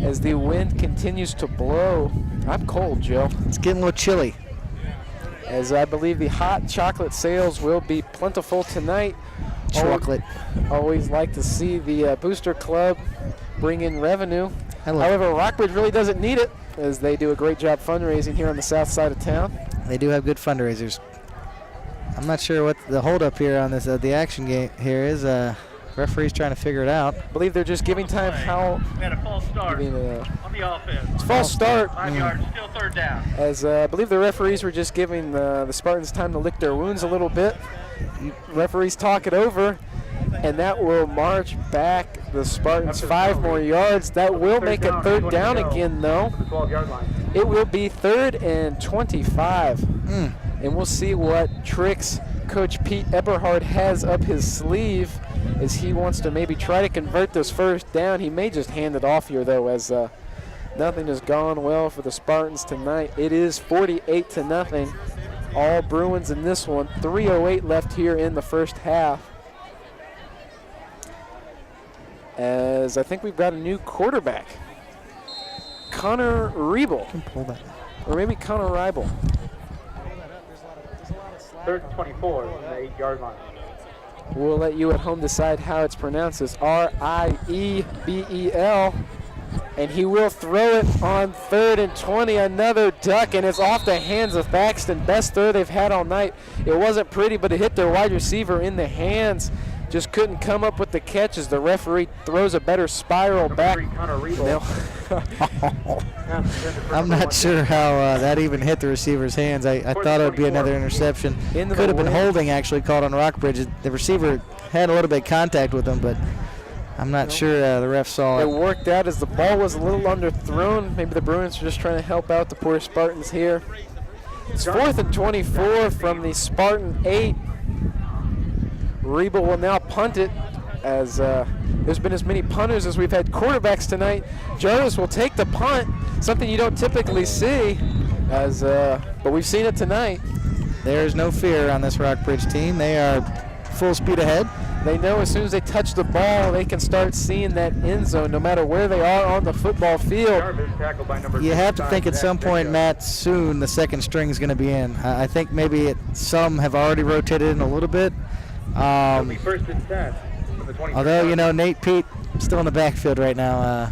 as the wind continues to blow. I'm cold, Joe. It's getting a little chilly. As I believe the hot chocolate sales will be plentiful tonight. Chocolate. Always like to see the Booster Club bring in revenue. Hello. However, Rockbridge really doesn't need it, as they do a great job fundraising here on the south side of town. They do have good fundraisers. I'm not sure what the holdup here on this the action game here is. Referee's trying to figure it out. I believe they're just giving time how. We had a false start on the offense. It's false start. 5 yards, still 3rd down. As I believe the referees were just giving the Spartans time to lick their wounds a little bit. Referees talk it over, and that will march back the Spartans 5 more yards. That will make it 3rd down again, though. It will be 3rd and 25. And we'll see what tricks Coach Pete Eberhard has up his sleeve as he wants to maybe try to convert this 1st down. He may just hand it off here, though, as nothing has gone well for the Spartans tonight. It is 48-0. All Bruins in this one. 3:08 left here in the 1st half. As I think we've got a new quarterback. Connor Riebel. Or maybe Connor Riebel. 3rd and 24 on the 8-yard line. We'll let you at home decide how it's pronounced. It's R-I-E-B-E-L. And he will throw it on 3rd and 20. Another duck, and it's off the hands of Thaxton. Best throw they've had all night. It wasn't pretty, but it hit their wide receiver in the hands. Just couldn't come up with the catch as the referee throws a better spiral back. I'm not sure how that even hit the receiver's hands. I thought it would be another interception. Could have been holding actually called on Rockbridge. The receiver had a little bit of contact with him, but I'm not sure the ref saw it. It worked out as the ball was a little underthrown. Maybe the Bruins are just trying to help out the poor Spartans here. It's 4th and 24 from the Spartan 8. Riebel will now punt it, as there's been as many punters as we've had quarterbacks tonight. Jarvis will take the punt, something you don't typically see, but we've seen it tonight. There's no fear on this Rockbridge team. They are full speed ahead. They know as soon as they touch the ball, they can start seeing that end zone no matter where they are on the football field. You have to think at some point, Matt, soon the 2nd string is going to be in. I think maybe some have already rotated in a little bit. Although, you know, Nate Pete still in the backfield right now.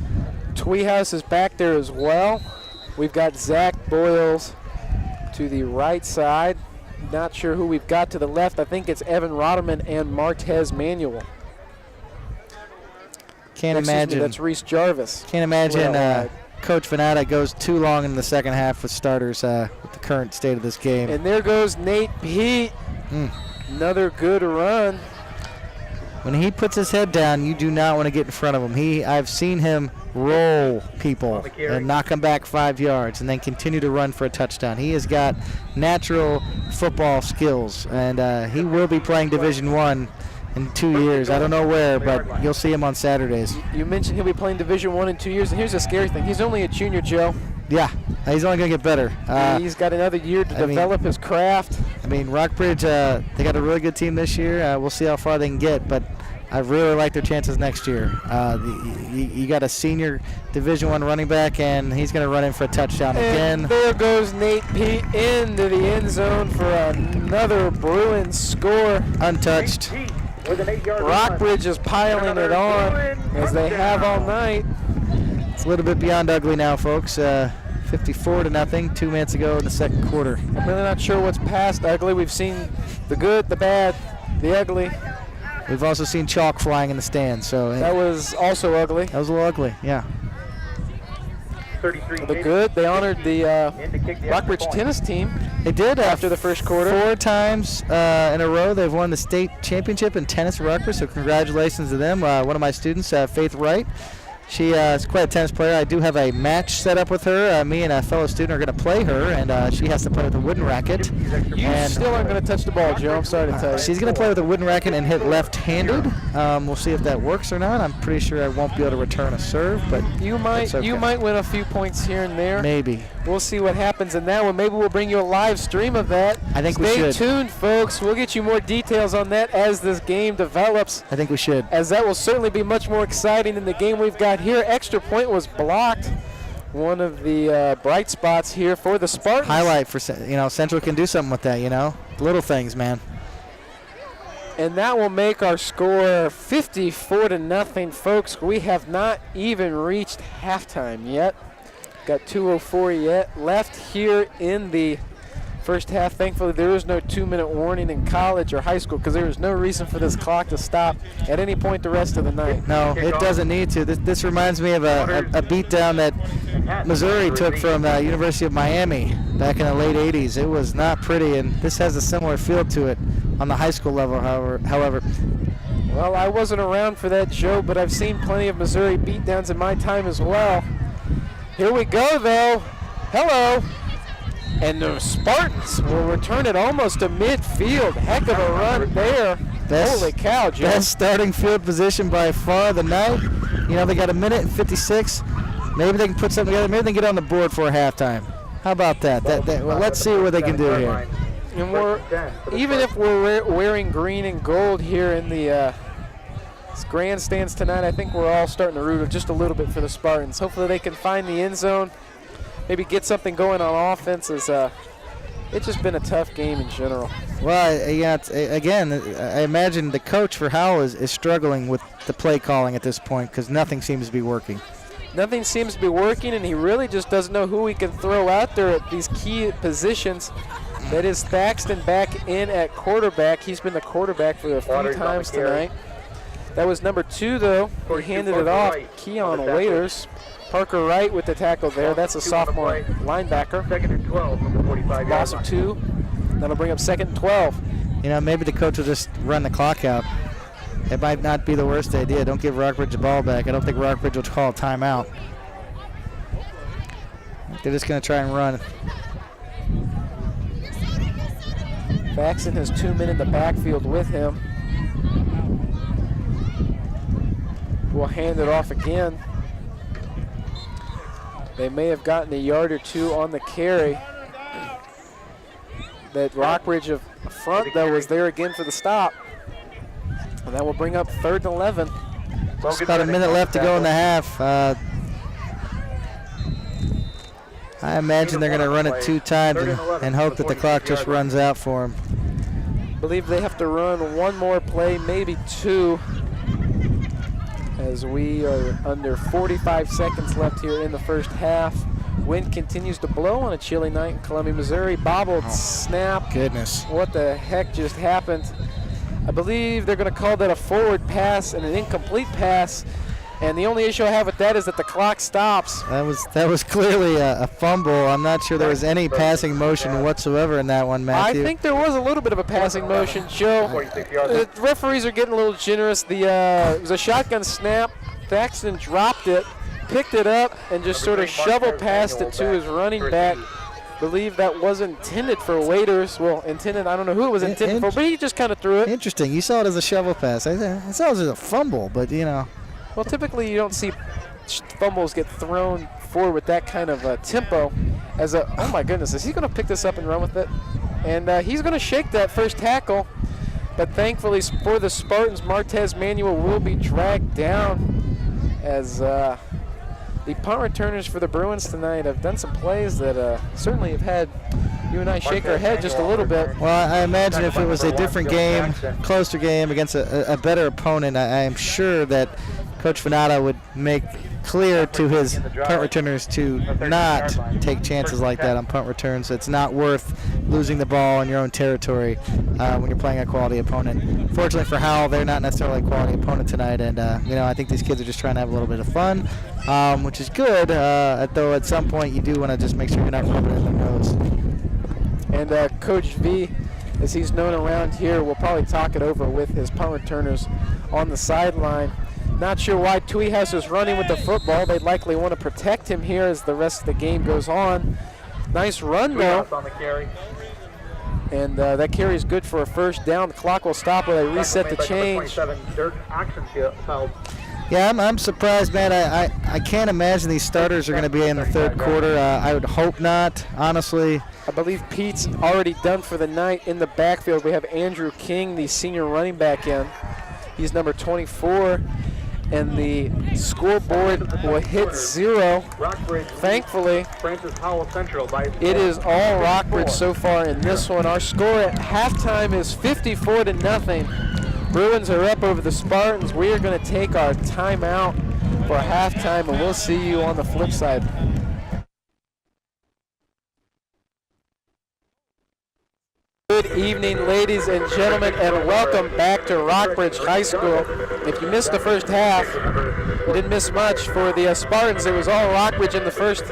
Tweehouse is back there as well. We've got Zach Boyles to the right side. Not sure who we've got to the left. I think it's Evan Rotterman and Martez Manuel. Can't imagine. That's Reese Jarvis. Can't imagine Coach Venata goes too long in the 2nd half with starters with the current state of this game. And there goes Nate Pete. Another good run. When he puts his head down, you do not want to get in front of him. I've seen him roll people and knock them back 5 yards and then continue to run for a touchdown. He has got natural football skills, and he will be playing Division I in 2 years. I don't know where, but you'll see him on Saturdays. You mentioned he'll be playing Division I in 2 years, and here's the scary thing. He's only a junior, Joe. Yeah, he's only going to get better. He's got another year to develop his craft. I mean, Rockbridge, they got a really good team this year. We'll see how far they can get, but I really like their chances next year. You got a senior Division I running back, and he's going to run in for a touchdown again. There goes Nate Pete into the end zone for another Bruins score. Untouched. Rockbridge is piling it on, as they have all night. It's a little bit beyond ugly now, folks. 54-0, 2 minutes ago in the second quarter. I'm really not sure what's past ugly. We've seen the good, the bad, the ugly. We've also seen chalk flying in the stands. So that was also ugly. That was a little ugly, yeah. The good, they honored the Rockbridge tennis team. They did after the first quarter. 4 times in a row they've won the state championship in tennis at Rockbridge, so congratulations to them. One of my students, Faith Wright, she is quite a tennis player. I do have a match set up with her. Me and a fellow student are going to play her, and she has to play with a wooden racket. You still aren't going to touch the ball, Joe. I'm sorry to tell you. She's going to play with a wooden racket and hit left-handed. We'll see if that works or not. I'm pretty sure I won't be able to return a serve, but you might win a few points here and there. Maybe. We'll see what happens in that one. Maybe we'll bring you a live stream of that. I think we should. Stay tuned, folks. We'll get you more details on that as this game develops. I think we should. As that will certainly be much more exciting than the game we've got here. Extra point was blocked. One of the bright spots here for the Spartans. Highlight for, Central can do something with that, Little things, man. And that will make our score 54-0, folks. We have not even reached halftime yet. Got 2:04 yet left here in the first half. Thankfully, there is no 2-minute warning in college or high school because there is no reason for this clock to stop at any point the rest of the night. No, it doesn't need to. This reminds me of a beatdown that Missouri took from University of Miami back in the late 80s. It was not pretty, and this has a similar feel to it on the high school level, however. Well, I wasn't around for that, Joe, but I've seen plenty of Missouri beatdowns in my time as well. Here we go, though. Hello. And the Spartans will return it almost to midfield. Heck of a run there. Holy cow, Joe. Best starting field position by far of the night. They got 1:56. Maybe they can put something together. Maybe they can get on the board for halftime. How about that? Well, let's see what they can do here. And even if we're wearing green and gold here in the grandstands tonight, I think we're all starting to root just a little bit for the Spartans. Hopefully they can find the end zone, maybe get something going on offense. It's just been a tough game in general. Well, again, I imagine the coach for Howell is struggling with the play calling at this point because nothing seems to be working. Nothing seems to be working, and he really just doesn't know who he can throw out there at these key positions. That is Thaxton back in at quarterback. He's been the quarterback for a few times tonight. That was number 2, though. He handed it off. Keon Waiters. Parker Wright with the tackle there. That's a sophomore linebacker. 2nd and 12 from the 45-yard line. Loss of 2. That'll bring up 2nd and 12. Maybe the coach will just run the clock out. It might not be the worst idea. Don't give Rockbridge the ball back. I don't think Rockbridge will call a timeout. They're just going to try and run. Thaxton has 2 men in the backfield with him. We'll hand it off again. They may have gotten a yard or 2 on the carry. That Rockbridge of front, though, was there again for the stop. And that will bring up 3rd and 11. Just about a minute left to go in the half. I imagine they're going to run it 2 times and hope that the clock just runs out for them. I believe they have to run 1 more play, maybe 2. As we are under 45 seconds left here in the first half. Wind continues to blow on a chilly night in Columbia, Missouri. Bobbled snap. Goodness. What the heck just happened? I believe they're going to call that a forward pass and an incomplete pass. And the only issue I have with that is that the clock stops. That was clearly a fumble. I'm not sure there was any passing motion whatsoever in that one, Matthew. I think there was a little bit of a passing motion, Joe. The referees are getting a little generous. It was a shotgun snap. Thaxton dropped it, picked it up, and just sort of shovel passed it to his running back. Believe that was intended for Waiters. Well, intended, I don't know who it was intended for, but he just kind of threw it. Interesting. You saw it as a shovel pass. I saw it as a fumble, but you know. Well, typically you don't see fumbles get thrown forward with that kind of tempo. Oh my goodness, is he going to pick this up and run with it? And he's going to shake that first tackle, but thankfully for the Spartans, Martez Manuel will be dragged down as the punt returners for the Bruins tonight have done some plays that certainly have had you and I shake our head just a little bit. Well, I imagine if it was a different game, closer game against a better opponent, I am sure that Coach Venata would make clear to his punt returners to not take chances like that on punt returns. It's not worth losing the ball in your own territory when you're playing a quality opponent. Fortunately for Howell, they're not necessarily a quality opponent tonight, and I think these kids are just trying to have a little bit of fun, which is good, though at some point you do want to just make sure you're not rubbing it in the nose. And Coach V, as he's known around here, will probably talk it over with his punt returners on the sideline. Not sure why Tuihouse is running with the football. They'd likely want to protect him here as the rest of the game goes on. Nice run, though. And that carry is good for a first down. The clock will stop while they reset the change. Yeah, I'm surprised, man. I can't imagine these starters are going to be in the third quarter. I would hope not, honestly. I believe Pete's already done for the night. In the backfield, we have Andrew King, the senior running back, in. He's number 24. And the scoreboard will hit 0. Thankfully, Howell Central it is all Rockbridge so far in this one. Our score at halftime is 54-0. Bruins are up over the Spartans. We are going to take our timeout for halftime, and we'll see you on the flip side. Good evening, ladies and gentlemen, and welcome back to Rockbridge High School. If you missed the first half, you didn't miss much for the Spartans. It was all Rockbridge in the first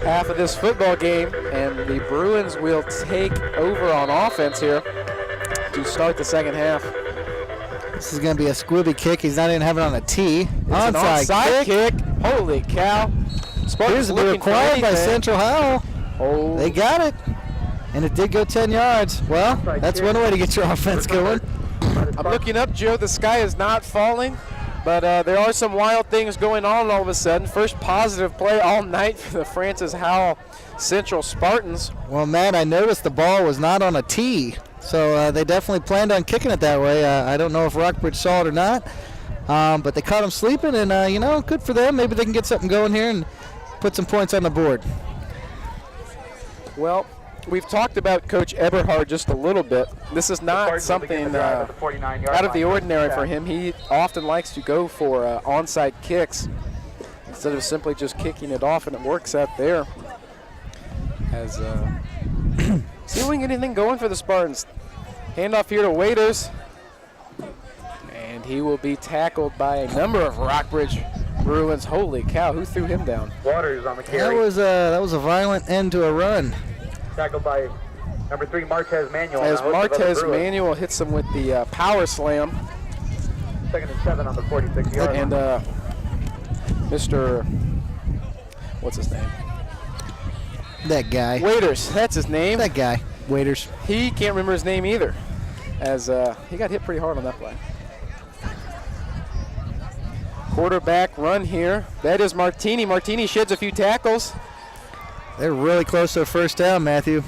half of this football game, and the Bruins will take over on offense here to start the second half. This is going to be a squibby kick. He's not even having it on a tee. It's an onside kick. Holy cow. Spartans looking required by Central Howell. Oh. They got it. And it did go 10 yards. Well, that's one way to get your offense going. I'm looking up, Joe. The sky is not falling, but there are some wild things going on all of a sudden. First positive play all night for the Francis Howell Central Spartans. Well, Matt, I noticed the ball was not on a tee, so they definitely planned on kicking it that way. I don't know if Rockbridge saw it or not, but they caught him sleeping, and, good for them. Maybe they can get something going here and put some points on the board. Well, we've talked about Coach Eberhard just a little bit. This is not something out of the ordinary for him. He often likes to go for onside kicks instead of simply just kicking it off, and it works out there. As see if we can get anything going for the Spartans. Handoff here to Waiters, and he will be tackled by a number of Rockbridge Bruins. Holy cow! Who threw him down? Waters on the carry. That was a violent end to a run. Tackled by number 3, Martez Manuel. As Martez Manuel hits him with the power slam. 2nd and 7 on the 46-yard line. And Mr. What's his name? That guy. Waiters, that's his name. That guy. Waiters. He can't remember his name either, as he got hit pretty hard on that play. Quarterback run here. That is Martini. Martini sheds a few tackles. They're really close to a first down, Matthew.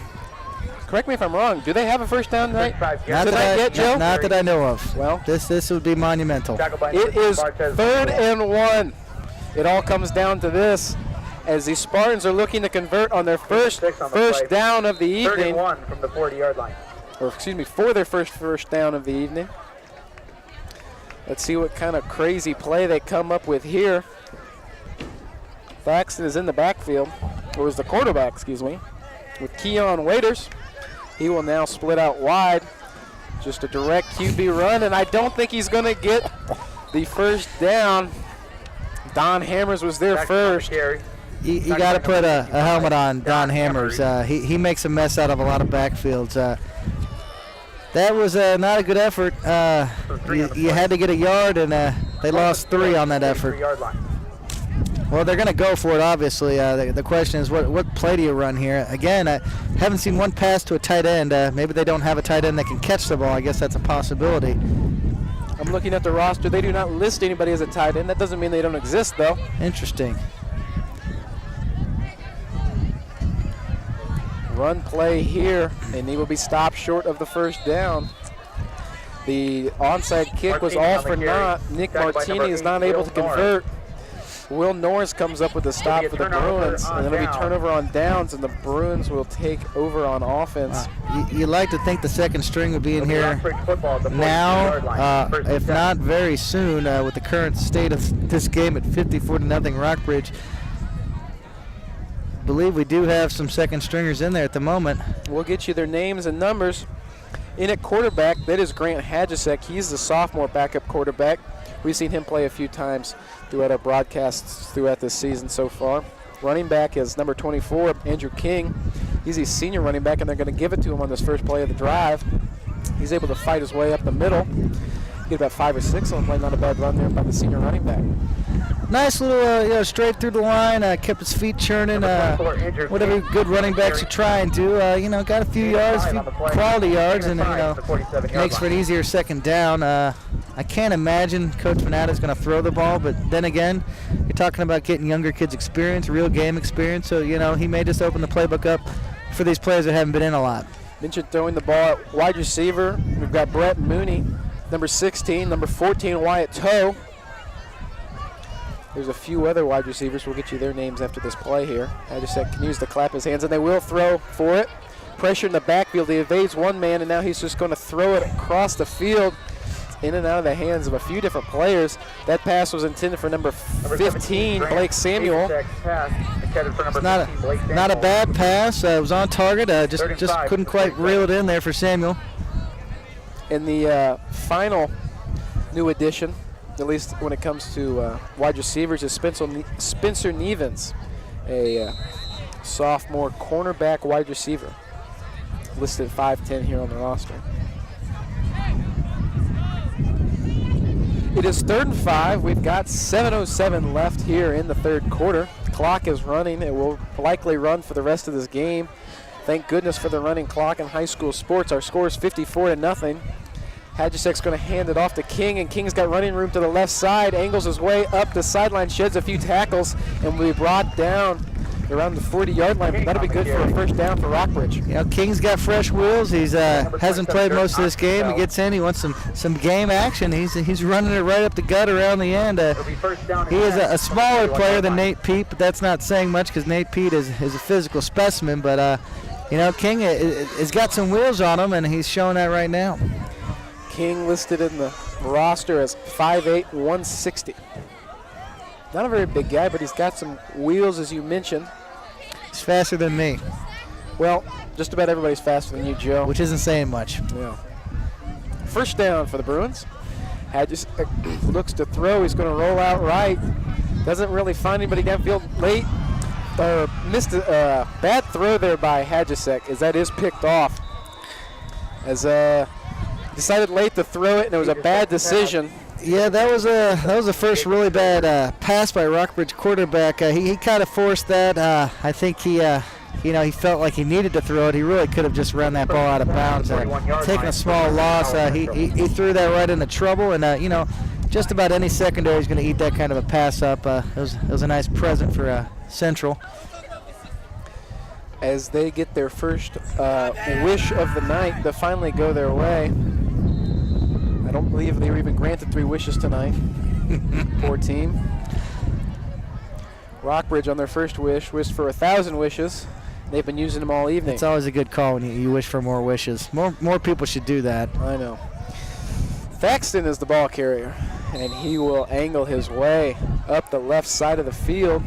Correct me if I'm wrong. Do they have a first down tonight? Not that I know of. Well, this would be monumental. It is 3rd and 1. It all comes down to this, as the Spartans are looking to convert on their first down of the evening. 31 from the 40-yard line. Or excuse me, for their first down of the evening. Let's see what kind of crazy play they come up with here. Thaxton is in the backfield, or is the quarterback, excuse me, with Keon Waiters. He will now split out wide. Just a direct QB run, and I don't think he's going to get the first down. Don Hammers was there first. You got to put a helmet on Don Hammers. He makes a mess out of a lot of backfields. That was not a good effort. You had to get a yard, and they lost 3 on that effort. Well, they're going to go for it, obviously. The question is, what play do you run here? Again, I haven't seen one pass to a tight end. Maybe they don't have a tight end that can catch the ball. I guess that's a possibility. I'm looking at the roster. They do not list anybody as a tight end. That doesn't mean they don't exist, though. Interesting. Run play here, and he will be stopped short of the first down. The onside kick was all for naught. Nick Martini is not able to convert. Will Norris comes up with the stop for the Bruins, and then it'll be turnover on downs, and the Bruins will take over on offense. You like to think the second string would be in here now, if not very soon, with the current state of this game at 54-0 Rockbridge. I believe we do have some second stringers in there at the moment. We'll get you their names and numbers. In at quarterback, that is Grant Hadjasek. He's the sophomore backup quarterback. We've seen him play a few times throughout our broadcasts throughout this season so far. Running back is number 24, Andrew King. He's a senior running back, and they're going to give it to him on this first play of the drive. He's able to fight his way up the middle. Get about 5 or 6 on the play. Not a bad run there by the senior running back. Nice little, straight through the line. Kept his feet churning. Whatever good running backs should try and do. Got a few yards, a few quality yards, and makes for an easier second down. I can't imagine Coach Venata is going to throw the ball, but then again, you're talking about getting younger kids experience, real game experience. So he may just open the playbook up for these players that haven't been in a lot. Mentioned throwing the ball at wide receiver. We've got Brett Mooney, number 16, number 14, Wyatt Toe. There's a few other wide receivers. We'll get you their names after this play here. Hadjasek can use to clap his hands, and they will throw for it. Pressure in the backfield. He evades one man, and now he's just going to throw it across the field, in and out of the hands of a few different players. That pass was intended for number 15, Blake Samuel. It's not a bad pass. It was on target. Just couldn't quite reel it in there for Samuel. In the final new addition, at least when it comes to wide receivers, is Spencer Nevins, a sophomore cornerback wide receiver, listed 5'10" here on the roster. It is 3rd and 5. We've got 7:07 left here in the third quarter. The clock is running. It will likely run for the rest of this game. Thank goodness for the running clock in high school sports. Our score is 54-0. Hadjasek's going to hand it off to King, and King's got running room to the left side, angles his way up the sideline, sheds a few tackles, and will be brought down around the 40-yard line. But that'll be good for a first down for Rockbridge. King's got fresh wheels. He's hasn't played most of this game. He gets in. He wants some game action. He's running it right up the gut around the end. He is a smaller player than Nate Pete, but that's not saying much because Nate Pete is a physical specimen. But King has got some wheels on him, and he's showing that right now. King listed in the roster as 5'8", 160. Not a very big guy, but he's got some wheels, as you mentioned. He's faster than me. Well, just about everybody's faster than you, Joe. Which isn't saying much. Yeah. First down for the Bruins. Hadjasek looks to throw. He's going to roll out right. Doesn't really find anybody downfield late. Missed a bad throw there by Hadjasek, as that is picked off. As decided late to throw it, and it was a bad decision. Yeah, that was the first really bad pass by Rockbridge quarterback. He kind of forced that. I think he felt like he needed to throw it. He really could have just run that ball out of bounds. Taking a small loss, he threw that right into trouble, and just about any secondary is going to eat that kind of a pass up. It was a nice present for Central. As they get their first wish of the night to finally go their way. I don't believe they were even granted 3 wishes tonight. Poor team. Rockbridge on their first wish wished for 1,000 wishes. They've been using them all evening. It's always a good call when you wish for more wishes. More people should do that. I know. Thaxton is the ball carrier, and he will angle his way up the left side of the field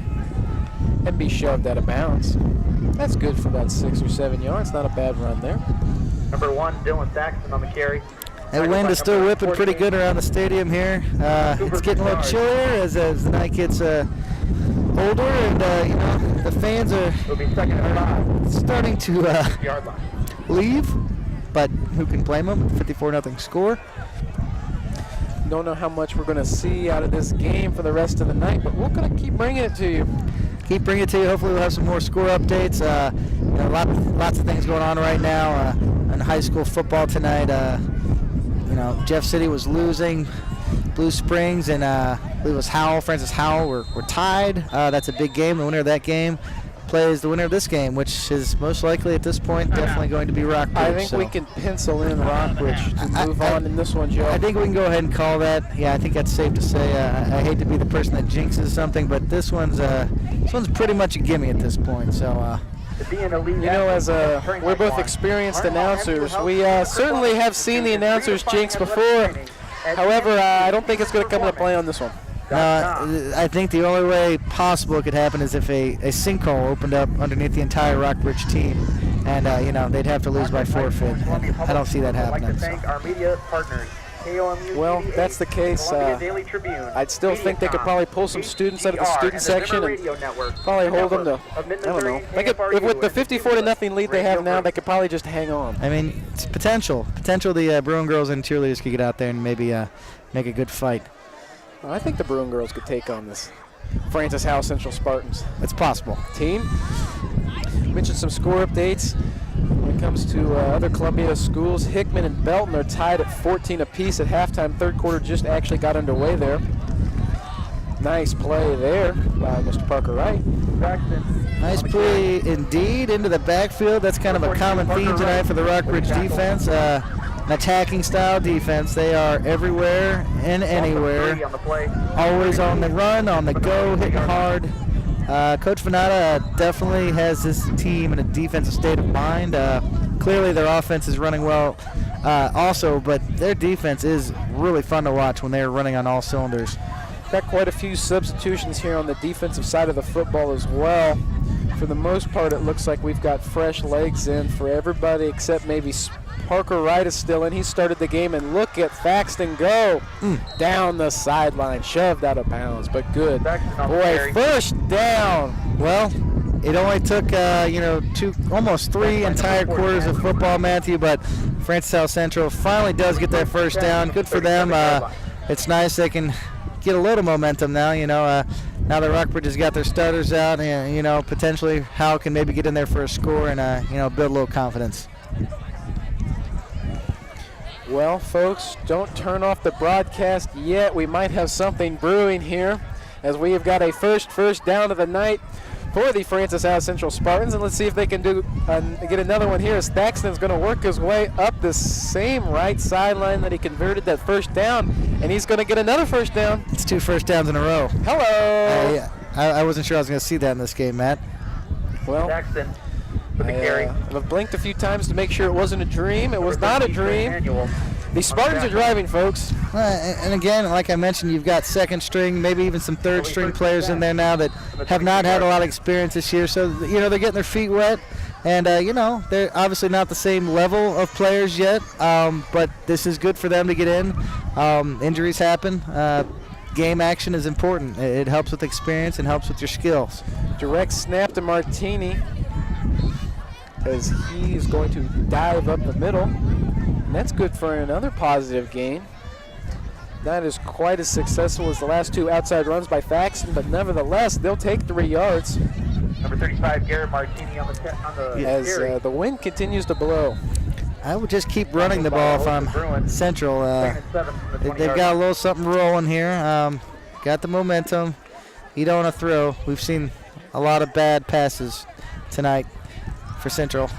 and be shoved out of bounds. That's good for about 6 or 7 yards. Not a bad run there. Number 1, Dylan Thaxton on the carry. That wind is still whipping pretty good around the stadium here. It's getting a little chillier as the night gets older, and you know, the fans are starting to leave, but who can blame them? 54-0 score. Don't know how much we're going to see out of this game for the rest of the night, but we're going to keep bringing it to you. Keep bringing it to you. Hopefully we'll have some more score updates. You know, lots of things going on right now in high school football tonight. You know, Jeff City was losing. Blue Springs and I believe it was Francis Howell were tied. That's a big game. The winner of that game plays the winner of this game, which is most likely at this point definitely going to be Rockbridge. I think we can pencil in Rockbridge to move on in this one, Joe. I think we can go ahead and call that. Yeah, I think that's safe to say. I hate to be the person that jinxes something, but this one's pretty much a gimme at this point. So. You know, as we're both experienced announcers, we certainly have seen the announcers jinx before. However, I don't think it's going to come into play on this one. I think the only way possible it could happen is if a sinkhole opened up underneath the entire Rockbridge team, and you know, they'd have to lose by forfeit. I don't see that happening. Well, if that's the case, I'd still think they could probably pull some students out of the student section and probably hold them to, I don't know. With the 54-0 lead they have now, they could probably just hang on. I mean, it's potential. The Bruin girls and cheerleaders could get out there and maybe make a good fight. Well, I think the Bruin girls could take on this Francis Howell Central Spartans. It's possible. Team, mentioned some score updates. When it comes to other Columbia schools, Hickman and Belton are tied at 14 apiece at halftime. Third quarter just actually got underway there. Nice play there by Mr. Parker Wright. Nice play indeed into the backfield. That's kind of a common theme tonight for the Rockbridge defense. An attacking style defense. They are everywhere and anywhere. Always on the run, on the go, hitting hard. Coach Venata definitely has this team in a defensive state of mind. Clearly their offense is running well also, but their defense is really fun to watch when they're running on all cylinders. Got quite a few substitutions here on the defensive side of the football as well. For the most part, it looks like we've got fresh legs in for everybody except maybe Parker Wright is still in. He started the game, and look at Thaxton go down the sideline, shoved out of bounds, but good. Boy, first down. Well, it only took almost 3 entire quarters of football, Matthew, but Francis Howell Central finally does get that first down. Good for them. It's nice they can get a little momentum now. Now that Rockbridge has got their starters out, and potentially Howell can maybe get in there for a score and build a little confidence. Well, folks, don't turn off the broadcast yet. We might have something brewing here as we have got a first down of the night for the Francis Howell Central Spartans. And let's see if they can get another one here as Thaxton's going to work his way up the same right sideline that he converted that first down. And he's going to get another first down. It's 2 first downs in a row. Hello. I wasn't sure I was going to see that in this game, Matt. Well, Thaxton with the carry. I've blinked a few times to make sure it wasn't a dream. It was not a dream. The Spartans are driving, folks. And again, like I mentioned, you've got second string, maybe even some third string players in there now that have not had a lot of experience this year. So, they're getting their feet wet. And, they're obviously not the same level of players yet. But this is good for them to get in. Injuries happen. Game action is important. It helps with experience and helps with your skills. Direct snap to Martini as he's going to dive up the middle. And that's good for another positive gain. Not as quite as successful as the last 2 outside runs by Thaxton, but nevertheless, they'll take 3 yards. Number 35, Garrett Martini on the as the wind continues to blow. I would just keep running the ball if I'm Central. They've got a little something rolling here. Got the momentum. You don't want to throw. We've seen a lot of bad passes tonight for Central.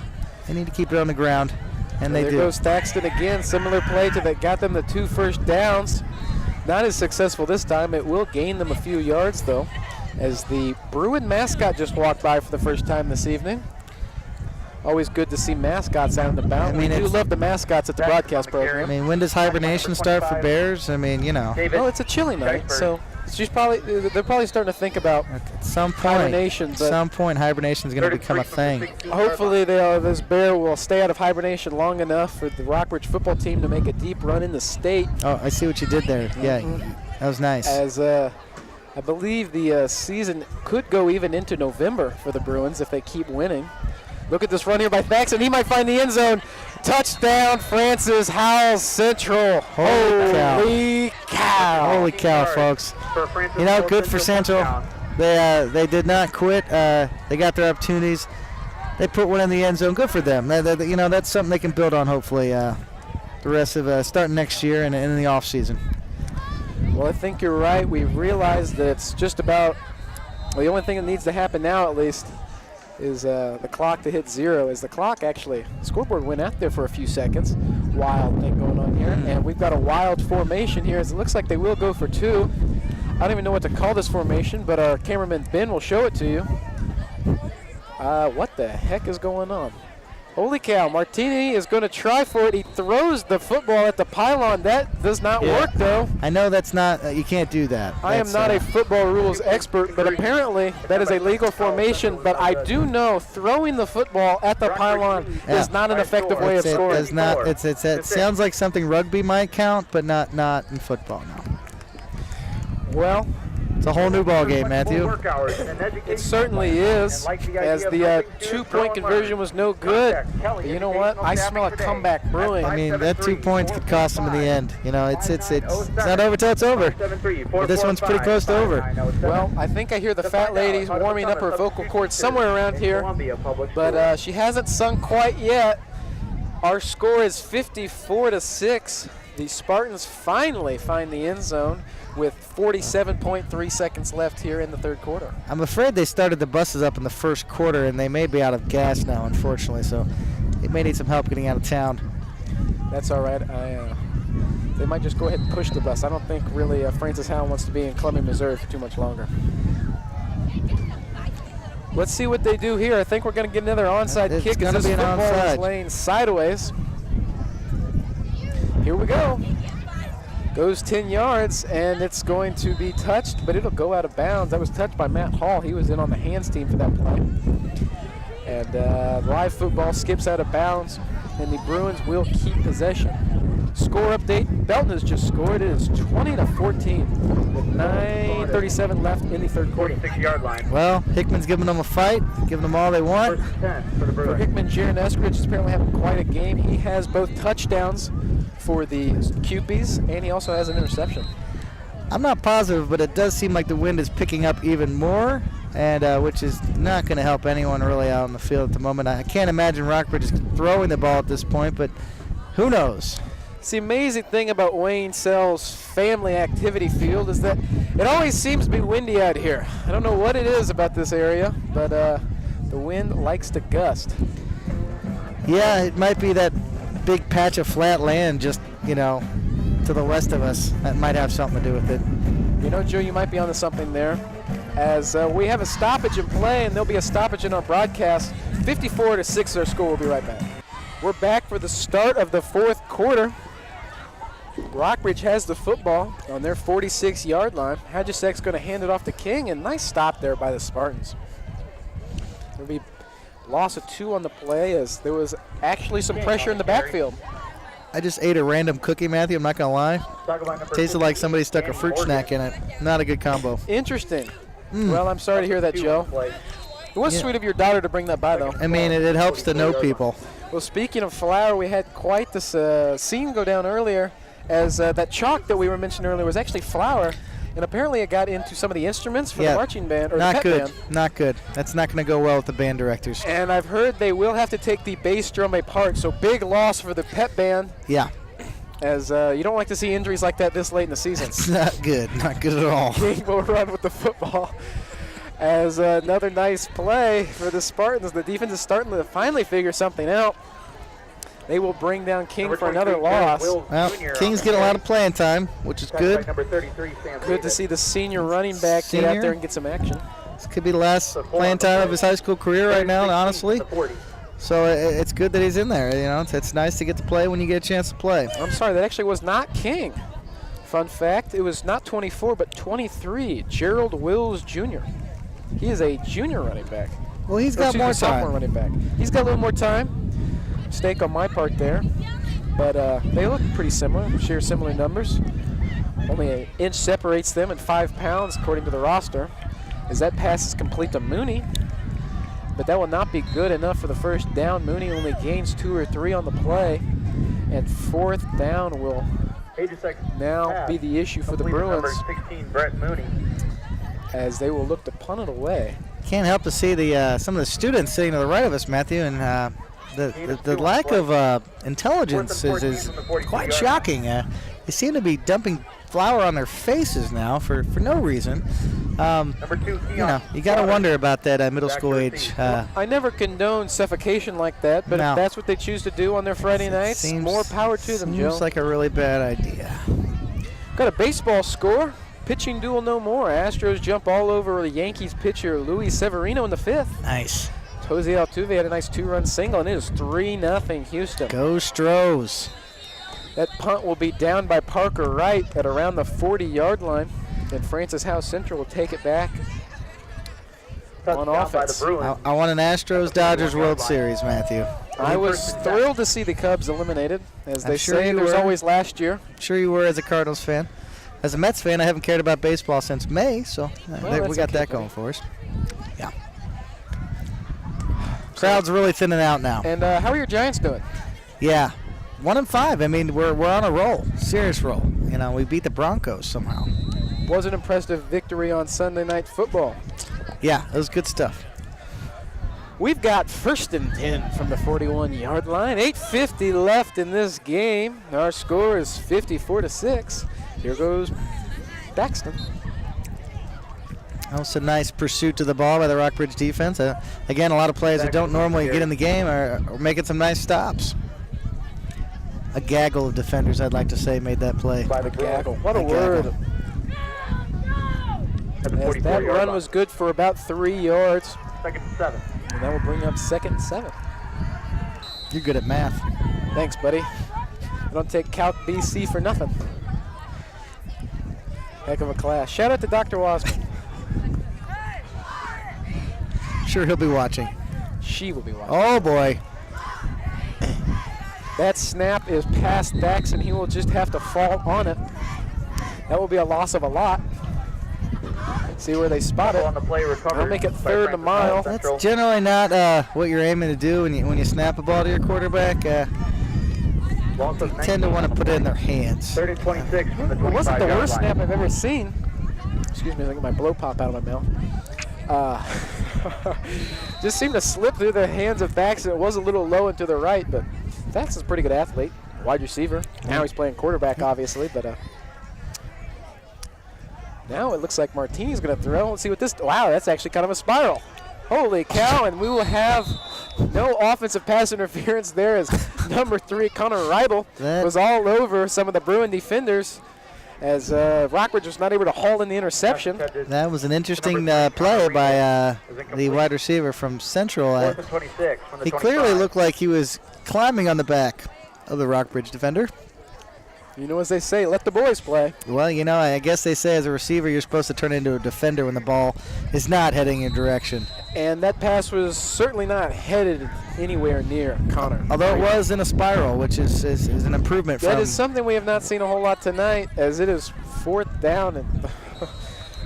They need to keep it on the ground, and they do. There goes Thaxton again. Similar play to that got them the 2 first downs. Not as successful this time. It will gain them a few yards, though, as the Bruin mascot just walked by for the first time this evening. Always good to see mascots out and about. We do love the mascots at the broadcast program. When does hibernation start for Bears? Well, it's a chilly night, so they're probably starting to think about At some point, hibernation. But hibernation is going to become a thing. hopefully, this bear will stay out of hibernation long enough for the Rockbridge football team to make a deep run in the state. Oh, I see what you did there. Yeah, that was nice. As I believe the season could go even into November for the Bruins if they keep winning. Look at this run here by Thaxton. He might find the end zone. Touchdown, Francis, Howell Central. Holy cow. Holy cow, folks. You know, good for Central. They did not quit. They got their opportunities. They put one in the end zone. Good for them. You know, that's something they can build on, hopefully, the rest of starting next year and in the offseason. Well, I think you're right. We've realized that it's just about, well, the only thing that needs to happen now, at least, is the clock to hit 0. As the clock actually, scoreboard went out there for a few seconds. Wild thing going on here. And we've got a wild formation here, as it looks like they will go for 2. I don't even know what to call this formation, but our cameraman Ben will show it to you. What the heck is going on? Holy cow, Martini is going to try for it. He throws the football at the pylon. That does not work, though. I know that's not, you can't do that. I am not a football rules expert, but apparently that is a legal formation. But I do know throwing the football at the pylon is not an effective way of scoring. It sounds like something rugby might count, but not in football, no. Well, it's a whole new ball game, Matthew. It certainly is, as the 2-point conversion was no good. But you know what? I smell a comeback brewing. I mean, that 2 points could cost them in the end. You know, it's not over till it's over. But this one's pretty close to over. Well, I think I hear the fat lady warming up her vocal cords somewhere around here, but she hasn't sung quite yet. Our score is 54-6. The Spartans finally find the end zone with 47.3 seconds left here in the third quarter. I'm afraid they started the buses up in the first quarter, and they may be out of gas now, unfortunately, so they may need some help getting out of town. That's all right. They might just go ahead and push the bus. I don't think really Francis Howell wants to be in Columbia, Missouri for too much longer. Let's see what they do here. I think we're going to get another onside kick as this football is laying sideways. Here we go. Goes 10 yards, and it's going to be touched, but it'll go out of bounds. That was touched by Matt Hall. He was in on the hands team for that play. And live football skips out of bounds, and the Bruins will keep possession. Score update, Belton has just scored. It is 20-14 with 9:37 left in the third quarter. 46-yard line. Well, Hickman's giving them a fight, giving them all they want. For Hickman, Jaron Eskridge is apparently having quite a game. He has both touchdowns for the QBs, and he also has an interception. I'm not positive, but it does seem like the wind is picking up even more, and which is not going to help anyone really out on the field at the moment. I can't imagine Rockbridge is throwing the ball at this point, but who knows? It's the amazing thing about Wayne Sell's family activity field is that it always seems to be windy out here. I don't know what it is about this area, but the wind likes to gust. Yeah, it might be that big patch of flat land just, you know, to the west of us. That might have something to do with it. You know, Joe, you might be onto something there. As we have a stoppage in play, and there'll be a stoppage in our broadcast. 54-6 our score. We'll be right back. We're back for the start of the fourth quarter. Rockbridge has the football on their 46-yard line. Hadjisek's going to hand it off to King, and nice stop there by the Spartans. There'll be loss of 2 on the play, as there was actually some pressure in the backfield. I just ate a random cookie, Matthew. I'm not going to lie. Tasted like somebody stuck a fruit snack in it. Not a good combo. Interesting. Well, I'm sorry to hear that, Joe. It was sweet of your daughter to bring that by, though. I mean, it helps to know people. Well, speaking of flour, we had quite this scene go down earlier, as that chalk that we were mentioning earlier was actually flour. And apparently it got into some of the instruments for the marching band, or the pep band. Not good. That's not going to go well with the band directors. And I've heard they will have to take the bass drum apart, so big loss for the pep band. Yeah. As you don't like to see injuries like that this late in the season. It's not good at all. King will run with the football. As another nice play for the Spartans. The defense is starting to finally figure something out. They will bring down King for another loss. Well, King's getting a lot of playing time, which is good. Good to see the senior running back get out there and get some action. This could be the last playing time of his high school career right now, honestly. So it's good that he's in there. You know, it's nice to get to play when you get a chance to play. I'm sorry, that actually was not King. Fun fact, it was not 24, but 23, Gerald Wills Jr. He is a junior running back. Well, he's got more sophomore time. running back. He's got a little more time. Mistake on my part there. But they look pretty similar, share similar numbers. Only an inch separates them and 5 pounds according to the roster. As that pass is complete to Mooney. But that will not be good enough for the first down. Mooney only gains 2 or 3 on the play. And 4th down will now be the issue for the Bruins. Number 16, Brett Mooney. As they will look to punt it away. Can't help to see the some of the students sitting to the right of us, Matthew, and the lack of intelligence is quite shocking. They seem to be dumping flour on their faces now for no reason. Number 2, You got to wonder about that middle school age. I never condone suffocation like that, but if that's what they choose to do on their Friday nights, more power to them, Joe. Seems like a really bad idea. Got a baseball score. Pitching duel no more. Astros jump all over the Yankees pitcher Luis Severino in the 5th. Nice. Jose Altuve had a nice 2-run single, and it is 3-0 Houston. Go Stros. That punt will be down by Parker Wright at around the 40-yard line, and Francis Howell Central will take it back on offense. I want an Astros-Dodgers World Series, Matthew. I was thrilled to see the Cubs eliminated. As they sure say, you there's were. always last year. I'm sure you were as a Cardinals fan. As a Mets fan, I haven't cared about baseball since May, so we got that going for us. Yeah. Crowd's really thinning out now. And how are your Giants doing? Yeah, 1-5. I mean, we're on a roll, serious roll. We beat the Broncos somehow. Was an impressive victory on Sunday Night Football. Yeah, it was good stuff. We've got 1st and 10 from the 41-yard line. 8:50 left in this game. Our score is 54-6. Here goes Daxton. That was a nice pursuit to the ball by the Rockbridge defense. Again, a lot of players that don't normally get in the game are making some nice stops. A gaggle of defenders, I'd like to say, made that play. By the gaggle. What a word. That run was good for about 3 yards. 2nd and 7. And that will bring up 2nd and 7. You're good at math. Thanks, buddy. I don't take Calc BC for nothing. Heck of a class. Shout out to Dr. Wasman. Sure he'll be watching. She will be watching. Oh, boy. That snap is past Dax, and he will just have to fall on it. That will be a loss of a lot. See where they spot it. On the play recovered. They'll make it 3rd and a mile. That's generally not what you're aiming to do when you snap a ball to your quarterback. You tend to want to put it in their hands. 3rd and 26 from the 25-yard line. It wasn't the worst snap I've ever seen. Excuse me, I get my blow pop out of my mouth. Just seemed to slip through the hands of Dax, and it was a little low and to the right, but Dax is a pretty good athlete, wide receiver. Now he's playing quarterback, obviously, but now it looks like Martini's going to throw. Let's see what this. Wow, that's actually kind of a spiral. Holy cow! And we will have no offensive pass interference there, as number 3 Connor Reibel was all over some of the Bruin defenders, as Rockbridge was not able to haul in the interception. That was an interesting play by the wide receiver from Central. 4th and 26 from the He 25. clearly looked like he was climbing on the back of the Rockbridge defender. You know, as they say, let the boys play. Well, I guess they say as a receiver you're supposed to turn into a defender when the ball is not heading in your direction. And that pass was certainly not headed anywhere near Connor. Although it was in a spiral, which is an improvement That from... is something we have not seen a whole lot tonight, as it is 4th down, and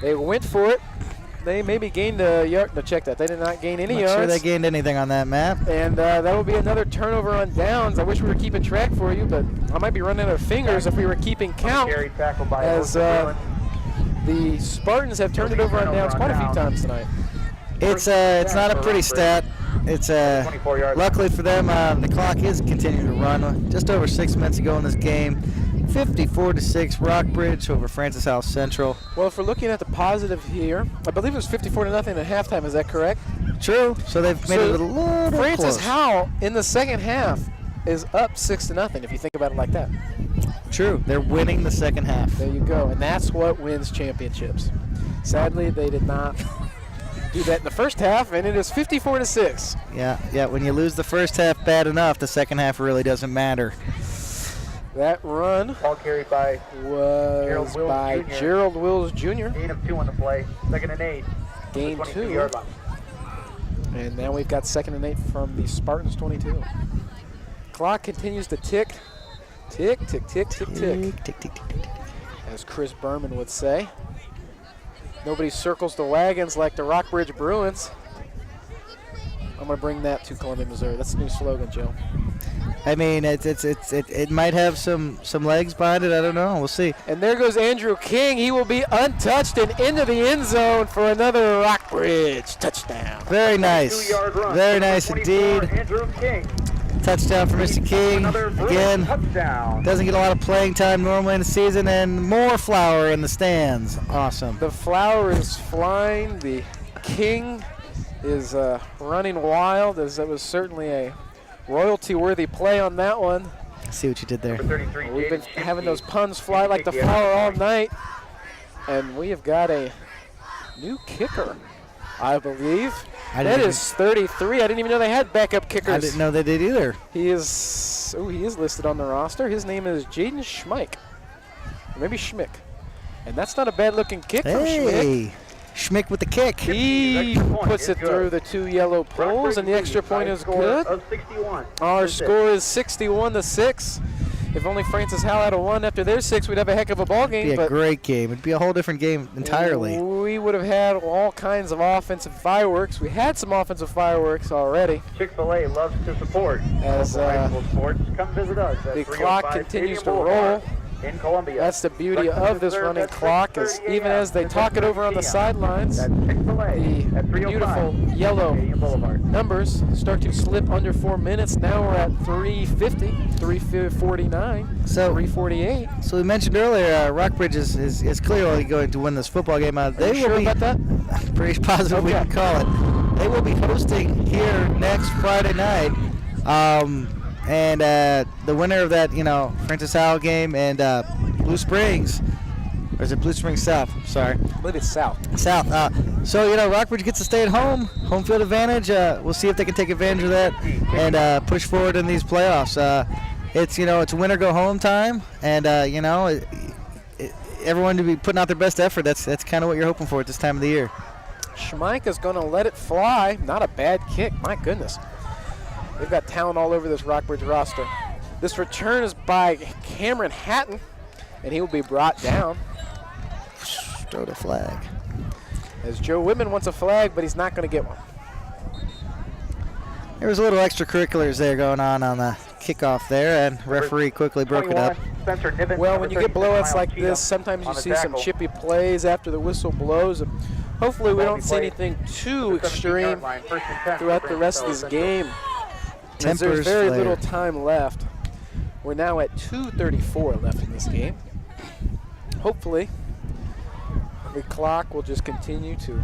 they went for it. They maybe gained a yard. No, check that. They did not gain any Not yards. sure they gained anything on that map. And that will be another turnover on downs. I wish we were keeping track for you, but I might be running out of fingers if we were keeping count, Carry tackle by as the Spartans have turned it over on downs quite a few times tonight. It's not a pretty stat. It's 24 yards. luckily for them, the clock is continuing to run. Just over 6 minutes ago in this game, 54-6 Rockbridge over Francis Howell Central. Well, if we're looking at the positive here, I believe it was 54-0 at halftime. Is that correct? True. So they've made it a little Francis close. Howell in the second half is up 6-0. If you think about it like that. True. They're winning the second half. There you go, and that's what wins championships. Sadly, they did not do that in the first half, and it is 54-6. Yeah. When you lose the first half bad enough, the second half really doesn't matter. That run Ball carried by was by Gerald Wills Jr. Gain of 2 on the play. 2nd and 8. Gain 2. 22-yard line. And now we've got 2nd and 8 from the Spartans 22. Clock continues to tick. Tick, tick, tick, tick, tick. Tick, tick, tick, tick, tick. As Chris Berman would say. Nobody circles the wagons like the Rockbridge Bruins. I'm going to bring that to Columbia, Missouri. That's the new slogan, Joe. I mean, it might have some legs behind it. I don't know. We'll see. And there goes Andrew King. He will be untouched and into the end zone for another Rockbridge touchdown. Very nice. 2-yard run. Very nice 24, indeed. Andrew King. Touchdown for Mr. King. Another Bruins Again, touchdown. doesn't get a lot of playing time normally in the season, and more flour in the stands. Awesome. The flower is flying. The King is running wild, as it was certainly a royalty-worthy play on that one. See what you did there. Number 33, We've been Jaden having Shimke. those puns fly like the flower all night, and we have got a new kicker, I believe. That is 33. I didn't even know they had backup kickers. I didn't know they did either. He is listed on the roster. His name is Jaden Schmeich, or maybe Schmick, and that's not a bad-looking kick from Schmick. Hey, Schmick with the kick. He Extra point puts is it good. through the 2 yellow poles, and the extra point is good. Of 61. Our score is 61-6. If only Francis Howell had a 1 after their 6, we'd have a heck of a ball It'd be game. a But great game. It'd be a whole different game entirely. we would have had all kinds of offensive fireworks. We had some offensive fireworks already. Chick-fil-A loves to support As, local high school sports. Come visit us at the 305 clock continues Stadium to Boulevard roll. in Columbia. That's the beauty Breakfast of this is served running at clock, is 6:30 even as they a.m. talk it over on the sidelines, That's Chick-fil-A the at 305 beautiful yellow Stadium Boulevard. numbers start to slip under 4 minutes. Now we're at 3:50, 3:49, So- 3:48. So we mentioned earlier, Rockbridge is clearly going to win this football game. Are They you will sure be about that? pretty positive we Okay. can call it. They will be hosting here next Friday night. And the winner of that, Francis Howell game and Blue Springs, or is it Blue Springs South? Sorry. I believe it's south. South. So, Rockbridge gets to stay at home field advantage. We'll see if they can take advantage of that and push forward in these playoffs. It's a win or go home time, and everyone to be putting out their best effort. That's kind of what you're hoping for at this time of the year. Schmeich is going to let it fly. Not a bad kick. My goodness. They've got talent all over this Rockbridge roster. This return is by Cameron Hatton, and he will be brought down. Throw the flag. As Joe Whitman wants a flag, but he's not going to get one. There was a little extracurriculars there going on the kickoff there, and referee quickly broke it up. Spencer Niven, Well, number when you get 36, blowouts Miles like Cheatham this, sometimes you on the see some tackle. chippy plays after the whistle blows. And hopefully we don't see anything too The 17-yard extreme line, 1st and 10 throughout for the rest of this Central. game. As there's Tempers very flare. little time left. We're now at 2:34 left in this game. Hopefully, the clock will just continue to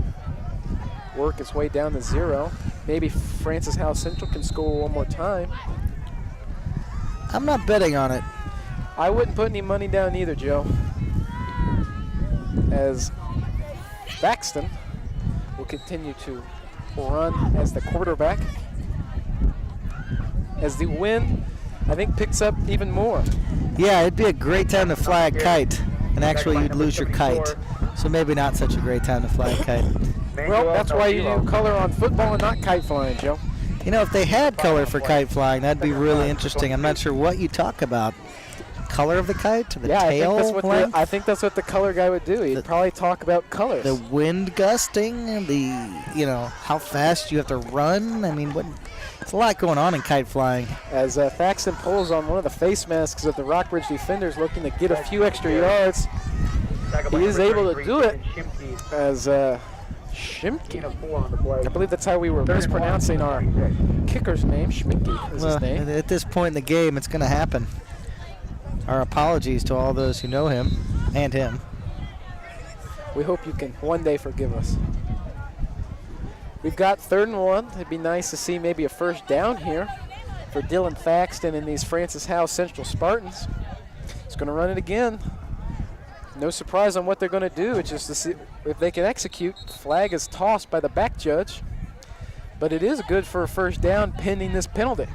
work its way down to 0. Maybe Francis Howell Central can score one more time. I'm not betting on it. I wouldn't put any money down either, Joe. As Baxton will continue to run as the quarterback. As the wind, I think, picks up even more. Yeah, it'd be a great time to fly a kite, and actually you'd lose your kite. So maybe not such a great time to fly a kite. Well, that's why you do color on football and not kite flying, Joe. If they had color for kite flying, that'd be really interesting. I'm not sure what you talk about. Color of the kite? The Yeah, tail length? I think that's what the color guy would do. He'd probably talk about colors. The wind gusting, how fast you have to run. I mean, it's a lot going on in kite flying. As Thaxton pulls on one of the face masks of the Rockbridge defenders, looking to get a few extra yards. He is able to do it as Schimke. I believe that's how we were mispronouncing our kicker's name. Schmicke is his name. At this point in the game, it's going to happen. Our apologies to all those who know him and him. We hope you can one day forgive us. We've got 3rd and 1. It'd be nice to see maybe a first down here for Dylan Thaxton and these Francis Howell Central Spartans. He's going to run it again. No surprise on what they're going to do. It's just to see if they can execute. Flag is tossed by the back judge, but it is good for a first down pending this penalty.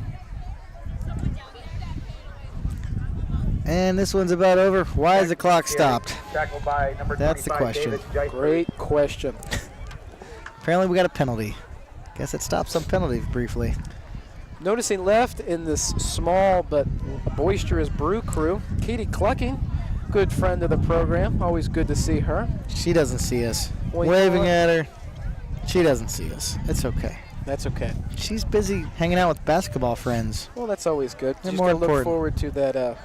And this one's about over. Why is the clock stopped? Tackled by number That's the 25, question. David Geisler. Great question. Apparently we got a penalty. Guess it stopped some penalty briefly. Noticing left in this small but boisterous brew crew, Katie Clucking, good friend of the program. Always good to see her. She doesn't see us. Well, you know Waving what? at her. She doesn't see us. It's okay. That's okay. She's busy hanging out with basketball friends. Well, that's always good. They're Just more gotta look important. forward to that.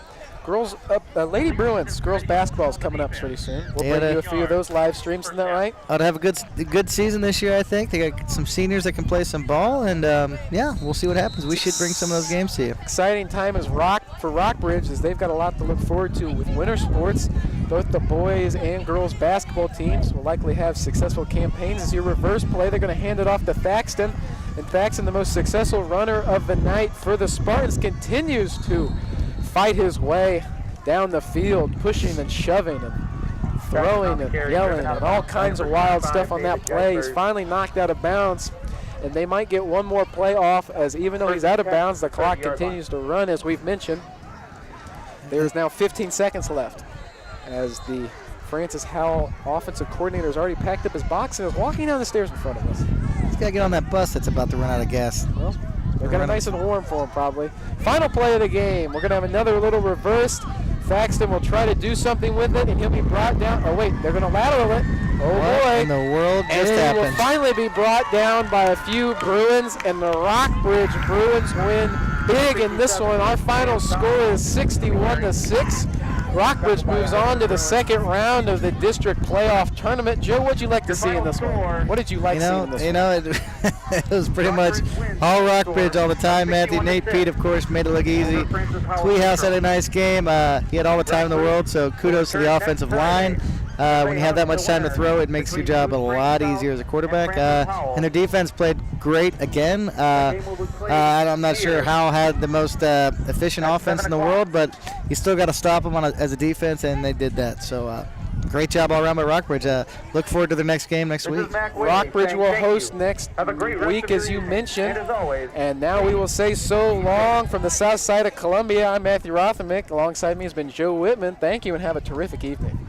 Lady Bruins girls basketball is coming up pretty soon. We'll Yeah, bring you they- a few of those live streams. Isn't that right? Ought to have a good season this year, I think. They got some seniors that can play some ball, and yeah, we'll see what happens. We should bring some of those games to you. Exciting time is for Rockbridge, as they've got a lot to look forward to with winter sports. Both the boys and girls basketball teams will likely have successful campaigns. As your reverse play, they're going to hand it off to Thaxton. And Thaxton, the most successful runner of the night for the Spartans, continues to fight his way down the field, pushing and shoving and throwing and yelling and all kinds of wild stuff on that play. He's finally knocked out of bounds, and they might get one more play off, as even though he's out of bounds, the clock continues to run, as we've mentioned. There's now 15 seconds left, as the Francis Howell offensive coordinator has already packed up his box and is walking down the stairs in front of us. He's got to get on that bus that's about to run out of gas. Well, they're got it nice and warm for him, probably. Final play of the game. We're going to have another little reversed. Thaxton will try to do something with it, and he'll be brought down. Oh, wait, they're going to lateral it. Oh, What boy. in the world And just he will happened? finally be brought down by a few Bruins, and the Rockbridge Bruins win big in this one. Our final score is 61-6. Rockbridge moves on to the second round of the district playoff tournament. Joe, what'd you like to see in this one? What did you like seeing in this one? It was pretty much all Rockbridge all the time. Matthew, Nate, Pete, of course, made it look easy. Tweehouse had a nice game. He had all the time in the world, so kudos to the offensive line. When you have that much time to throw, it makes your job a lot easier as a quarterback. And their defense played great again. I'm not sure Howell had the most efficient offense in the world, but you still got to stop them as a defense, and they did that. So great job all around by Rockbridge. Look forward to their next game next week. Rockbridge will host next week, as you mentioned. And now we will say so long from the south side of Columbia. I'm Matthew Rothermick. Alongside me has been Joe Whitman. Thank you, and have a terrific evening.